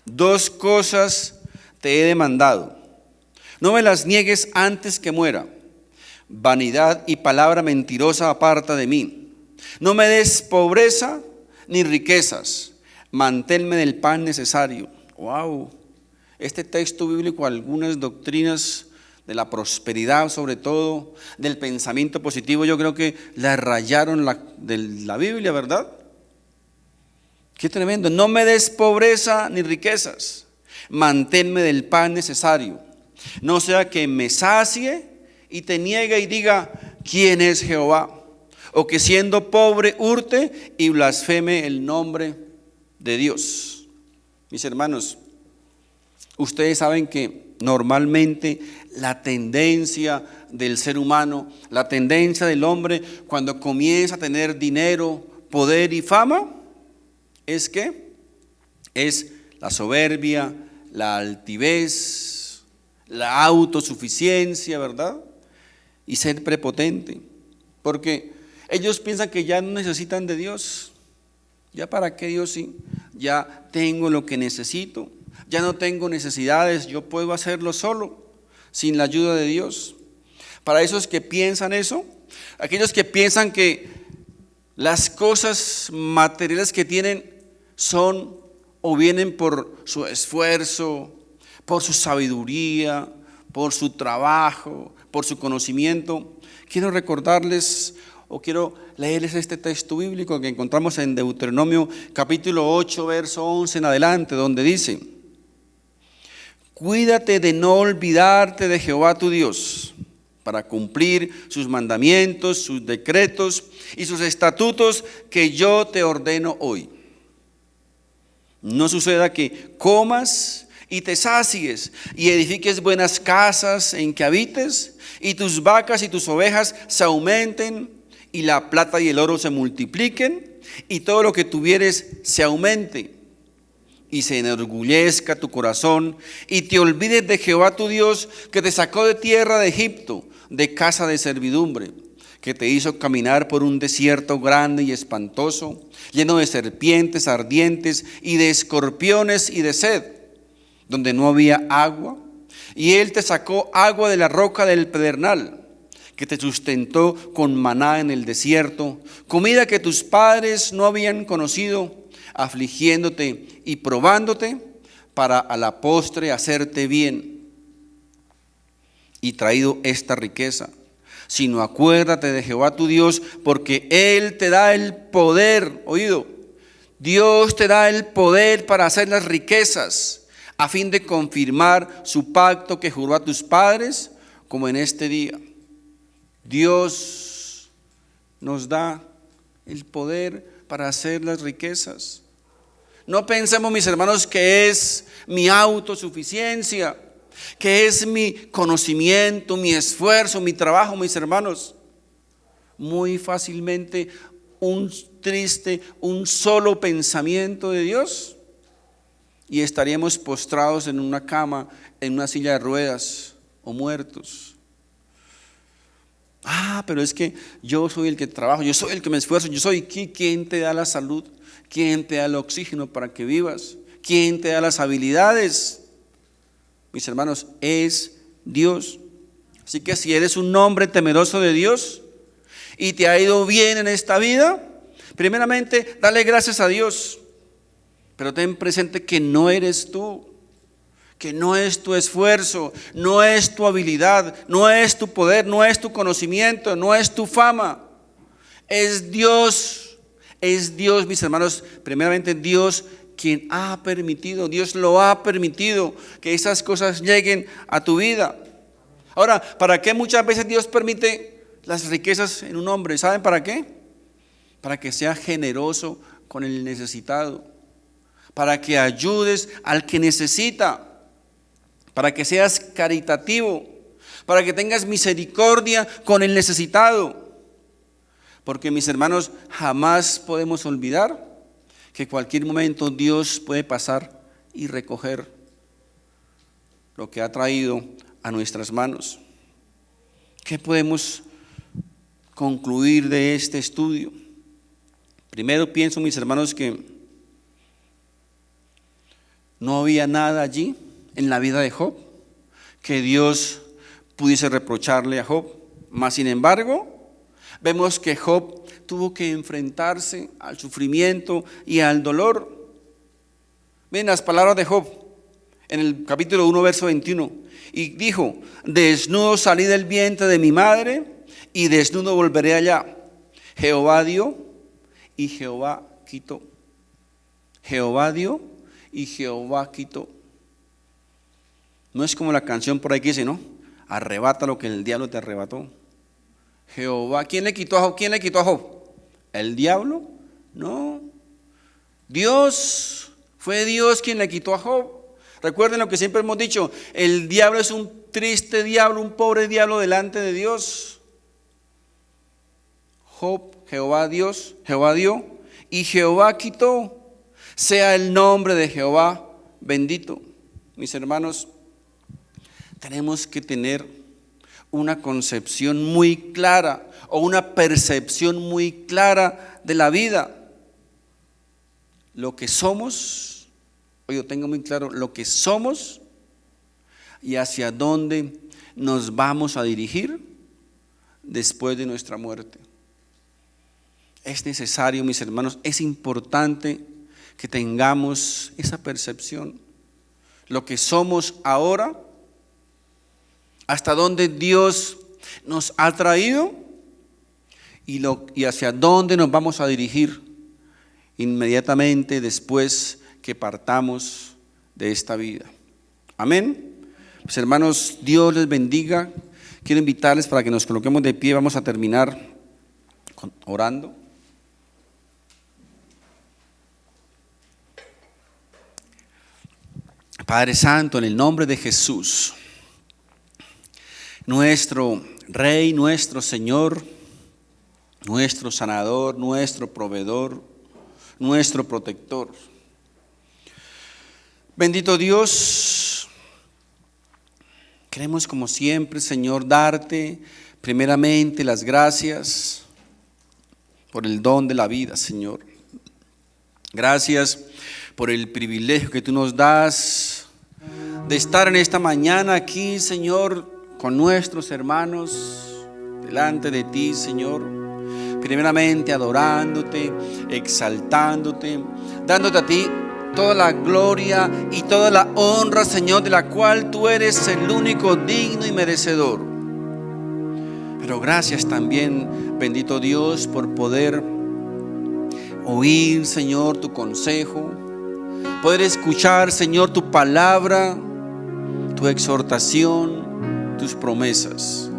2 cosas te he demandado, no me las niegues antes que muera. Vanidad y palabra mentirosa aparta de mí. No me des pobreza ni riquezas, manténme del pan necesario. Wow, este texto bíblico, algunas doctrinas de la prosperidad, sobre todo del pensamiento positivo, yo creo que la rayaron de la Biblia, ¿verdad? Qué tremendo. No me des pobreza ni riquezas, manténme del pan necesario, no sea que me sacie y te niegue y diga: ¿quién es Jehová? O que siendo pobre hurte y blasfeme el nombre de Dios. Mis hermanos, ustedes saben que normalmente la tendencia del ser humano, la tendencia del hombre cuando comienza a tener dinero, poder y fama, es que es la soberbia, la altivez, la autosuficiencia, ¿verdad? Y ser prepotente, porque ellos piensan que ya no necesitan de Dios. ¿Ya para qué Dios? Sí, ya tengo lo que necesito. Ya no tengo necesidades, yo puedo hacerlo solo, sin la ayuda de Dios. Para esos que piensan eso, aquellos que piensan que las cosas materiales que tienen son o vienen por su esfuerzo, por su sabiduría, por su trabajo, por su conocimiento, quiero recordarles o quiero leerles este texto bíblico que encontramos en Deuteronomio capítulo 8, verso 11 en adelante, donde dice: cuídate de no olvidarte de Jehová tu Dios, para cumplir sus mandamientos, sus decretos y sus estatutos que yo te ordeno hoy. No suceda que comas y te sacies y edifiques buenas casas en que habites, y tus vacas y tus ovejas se aumenten, y la plata y el oro se multipliquen, y todo lo que tuvieres se aumente, y se enorgullezca tu corazón, y te olvides de Jehová tu Dios, que te sacó de tierra de Egipto, de casa de servidumbre, que te hizo caminar por un desierto grande y espantoso, lleno de serpientes ardientes y de escorpiones y de sed, donde no había agua. Y Él te sacó agua de la roca del pedernal, que te sustentó con maná en el desierto, comida que tus padres no habían conocido, afligiéndote y probándote, para a la postre hacerte bien. Y traído esta riqueza, sino acuérdate de Jehová tu Dios, porque Él te da el poder, oído, Dios te da el poder para hacer las riquezas, a fin de confirmar su pacto que juró a tus padres, como en este día. Dios nos da el poder para hacer las riquezas. No pensemos, mis hermanos, que es mi autosuficiencia, que es mi conocimiento, mi esfuerzo, mi trabajo, mis hermanos. Muy fácilmente un solo pensamiento de Dios y estaríamos postrados en una cama, en una silla de ruedas o muertos. Pero es que yo soy el que trabajo, yo soy el que me esfuerzo, yo soy quien te da la salud, quien te da el oxígeno para que vivas, quien te da las habilidades. Mis hermanos, es Dios. Así que si eres un hombre temeroso de Dios y te ha ido bien en esta vida, primeramente dale gracias a Dios, pero ten presente que no eres tú, que no es tu esfuerzo, no es tu habilidad, no es tu poder, no es tu conocimiento, no es tu fama. Es Dios, mis hermanos, primeramente Dios quien ha permitido, Dios lo ha permitido que esas cosas lleguen a tu vida. Ahora, ¿para qué muchas veces Dios permite las riquezas en un hombre? ¿Saben para qué? Para que sea generoso con el necesitado, para que ayudes al que necesita, para que seas caritativo, para que tengas misericordia con el necesitado. Porque, mis hermanos, jamás podemos olvidar que cualquier momento Dios puede pasar y recoger lo que ha traído a nuestras manos. ¿Qué podemos concluir de este estudio? Primero pienso, mis hermanos, que no había nada allí en la vida de Job que Dios pudiese reprocharle a Job. Mas sin embargo, vemos que Job tuvo que enfrentarse al sufrimiento y al dolor. Ven las palabras de Job en el capítulo 1, verso 21. Y dijo: desnudo salí del vientre de mi madre, y desnudo volveré allá. Jehová dio y Jehová quitó. Jehová dio y Jehová quitó. No es como la canción por ahí que dice, ¿no? Arrebata lo que el diablo te arrebató. Jehová, ¿quién le quitó a Job? ¿Quién le quitó a Job? ¿El diablo? No. Dios, fue Dios quien le quitó a Job. Recuerden lo que siempre hemos dicho, el diablo es un triste diablo, un pobre diablo delante de Dios. Job, Jehová Dios, Jehová dio y Jehová quitó. Sea el nombre de Jehová bendito. Mis hermanos, tenemos que tener una concepción muy clara o una percepción muy clara de la vida. Lo que somos, yo tengo muy claro lo que somos y hacia dónde nos vamos a dirigir después de nuestra muerte. Es necesario, mis hermanos, es importante que tengamos esa percepción. Lo que somos ahora, hasta dónde Dios nos ha traído y hacia dónde nos vamos a dirigir inmediatamente después que partamos de esta vida. Amén. Pues hermanos, Dios les bendiga. Quiero invitarles para que nos coloquemos de pie. Vamos a terminar orando. Padre Santo, en el nombre de Jesús, nuestro Rey, nuestro Señor, nuestro sanador, nuestro proveedor, nuestro protector. Bendito Dios, queremos como siempre, Señor, darte primeramente las gracias por el don de la vida, Señor. Gracias por el privilegio que tú nos das de estar en esta mañana aquí, Señor, con nuestros hermanos delante de ti, Señor. Primeramente adorándote, exaltándote, dándote a ti toda la gloria y toda la honra, Señor, de la cual tú eres el único digno y merecedor. Pero gracias también, bendito Dios, por poder oír, Señor, tu consejo, poder escuchar, Señor, tu palabra, tu exhortación, tus promesas.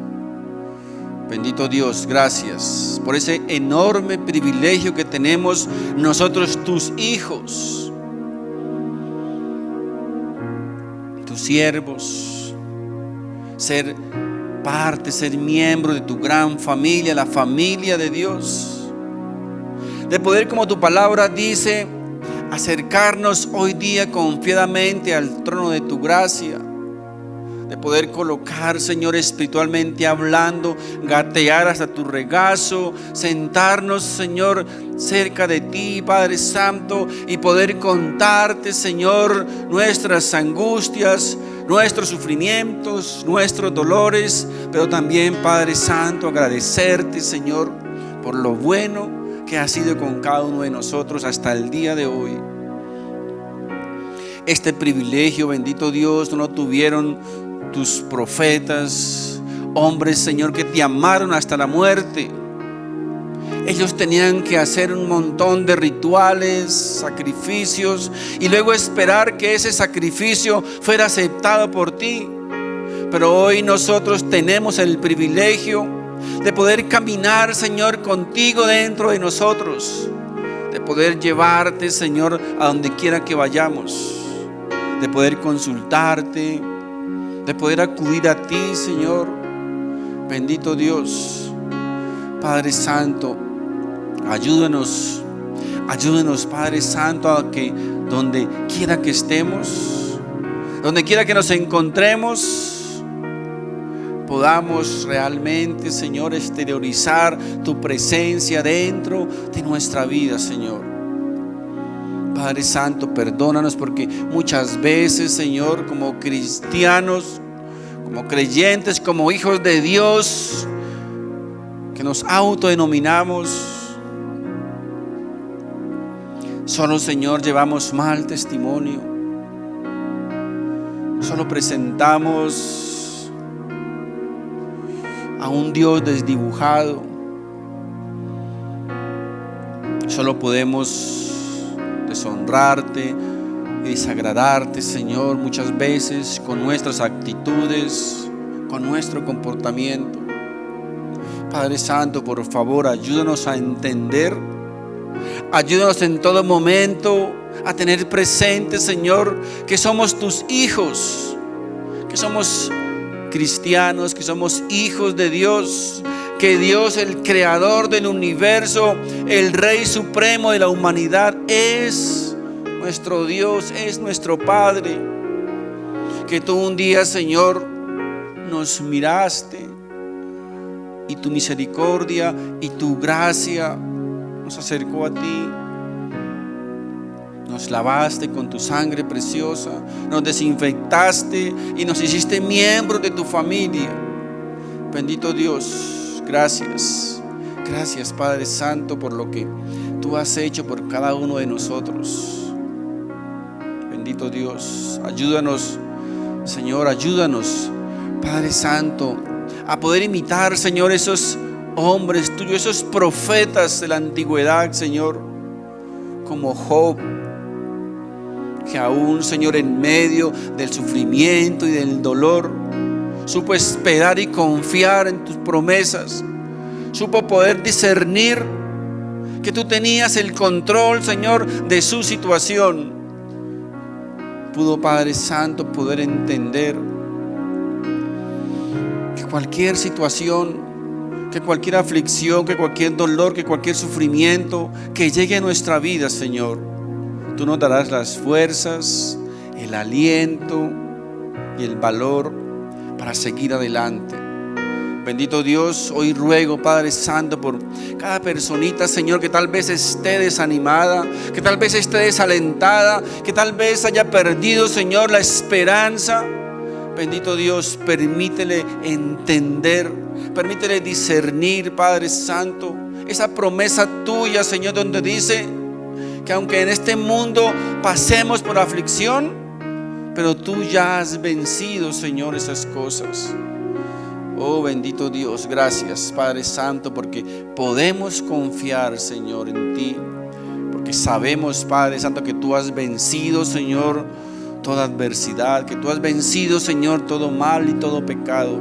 Bendito Dios, gracias por ese enorme privilegio que tenemos nosotros, tus hijos, tus siervos, ser parte, ser miembro de tu gran familia, la familia de Dios, de poder, como tu palabra dice, acercarnos hoy día confiadamente al trono de tu gracia, de poder colocar, Señor, espiritualmente hablando, gatear hasta tu regazo, sentarnos, Señor, cerca de ti, Padre Santo, y poder contarte, Señor, nuestras angustias, nuestros sufrimientos, nuestros dolores, pero también, Padre Santo, agradecerte, Señor, por lo bueno que ha sido con cada uno de nosotros hasta el día de hoy. Este privilegio, bendito Dios, no lo tuvieron tus profetas, hombres, Señor, que te amaron hasta la muerte. Ellos tenían que hacer un montón de rituales, sacrificios, y luego esperar que ese sacrificio fuera aceptado por ti. Pero hoy nosotros tenemos el privilegio de poder caminar, Señor, contigo dentro de nosotros, de poder llevarte, Señor, a donde quiera que vayamos, de poder consultarte, de poder acudir a ti, Señor. Bendito Dios, Padre Santo, ayúdanos, Padre Santo, a que donde quiera que estemos, donde quiera que nos encontremos, podamos realmente, Señor, exteriorizar tu presencia dentro de nuestra vida, Señor. Padre Santo, perdónanos porque muchas veces, Señor, como cristianos, como creyentes, como hijos de Dios, que nos autodenominamos, solo, Señor, llevamos mal testimonio, solo presentamos a un Dios desdibujado, solo podemos deshonrarte y desagradarte, Señor, muchas veces con nuestras actitudes, con nuestro comportamiento. Padre Santo, por favor, ayúdanos a entender, ayúdanos en todo momento a tener presente, Señor, que somos tus hijos, que somos cristianos, que somos hijos de Dios, que Dios, el creador del universo, el Rey supremo de la humanidad, es nuestro Dios, es nuestro Padre. Que tú un día, Señor, nos miraste y tu misericordia y tu gracia nos acercó a ti. Nos lavaste con tu sangre preciosa, nos desinfectaste y nos hiciste miembros de tu familia. Bendito Dios. Gracias, gracias, Padre Santo, por lo que tú has hecho por cada uno de nosotros. Bendito Dios, ayúdanos, Señor, ayúdanos, Padre Santo, a poder imitar, Señor, esos hombres tuyos, esos profetas de la antigüedad, Señor, como Job, que aún, Señor, en medio del sufrimiento y del dolor, supo esperar y confiar en tus promesas, supo poder discernir que tú tenías el control, Señor, de su situación. Pudo, Padre Santo, poder entender que cualquier situación, que cualquier aflicción, que cualquier dolor, que cualquier sufrimiento que llegue a nuestra vida, Señor, tú nos darás las fuerzas, el aliento y el valor para seguir adelante. Bendito Dios, hoy ruego, Padre Santo, por cada personita, Señor, que tal vez esté desanimada, que tal vez esté desalentada, que tal vez haya perdido, Señor, la esperanza. Bendito Dios, permítele entender, permítele discernir, Padre Santo, esa promesa tuya, Señor, donde dice que aunque en este mundo pasemos por aflicción, pero tú ya has vencido, Señor, esas cosas. Oh, bendito Dios, gracias, Padre Santo, porque podemos confiar, Señor, en ti, porque sabemos, Padre Santo, que tú has vencido, Señor, toda adversidad, que tú has vencido, Señor, todo mal y todo pecado.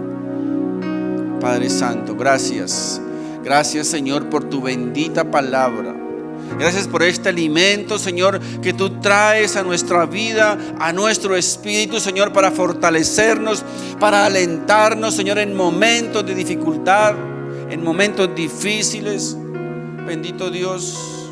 Padre Santo, gracias, gracias, Señor, por tu bendita palabra. Gracias por este alimento, Señor, que tú traes a nuestra vida, a nuestro espíritu, Señor, para fortalecernos, para alentarnos, Señor, en momentos de dificultad, en momentos difíciles. Bendito Dios,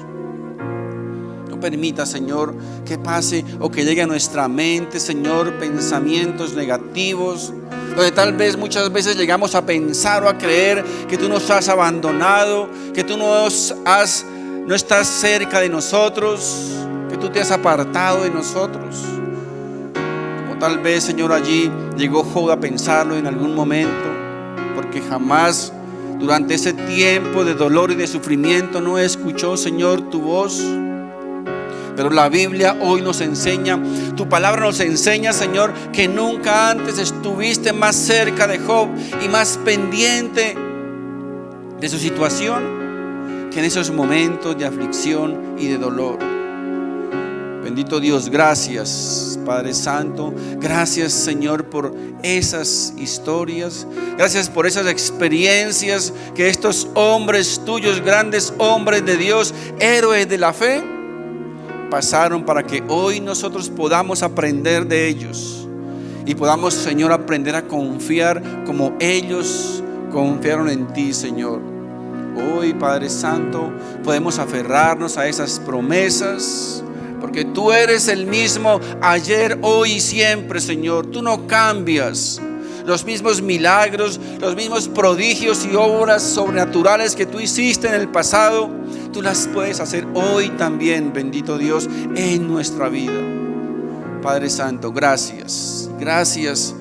no permita, Señor, que pase o que llegue a nuestra mente, Señor, pensamientos negativos, donde tal vez muchas veces llegamos a pensar o a creer que tú nos has abandonado, que tú no estás cerca de nosotros, que tú te has apartado de nosotros. Como tal vez, Señor, allí llegó Job a pensarlo en algún momento, porque jamás durante ese tiempo de dolor y de sufrimiento no escuchó, Señor, tu voz. Pero la Biblia hoy nos enseña, tu palabra nos enseña, Señor, que nunca antes estuviste más cerca de Job y más pendiente de su situación que en esos momentos de aflicción y de dolor. Bendito Dios, gracias, Padre Santo. Gracias, Señor, por esas historias. Gracias por esas experiencias que estos hombres tuyos, grandes hombres de Dios, héroes de la fe, pasaron para que hoy nosotros podamos aprender de ellos y podamos, Señor, aprender a confiar como ellos confiaron en ti, Señor. Hoy, Padre Santo, podemos aferrarnos a esas promesas, porque tú eres el mismo ayer, hoy y siempre, Señor. Tú no cambias. Los mismos milagros, los mismos prodigios y obras sobrenaturales que tú hiciste en el pasado, tú las puedes hacer hoy también, bendito Dios, en nuestra vida. Padre Santo, gracias. Gracias,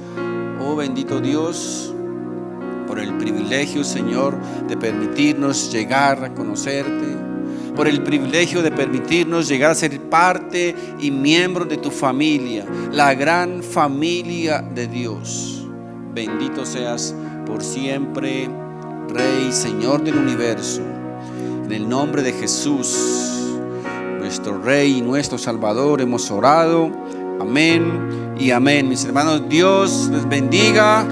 oh bendito Dios, por el privilegio, Señor, de permitirnos llegar a conocerte, por el privilegio de permitirnos llegar a ser parte y miembro de tu familia, la gran familia de Dios. Bendito seas por siempre, Rey, Señor del universo. En el nombre de Jesús, nuestro Rey y nuestro Salvador, hemos orado. Amén y amén. Mis hermanos, Dios les bendiga.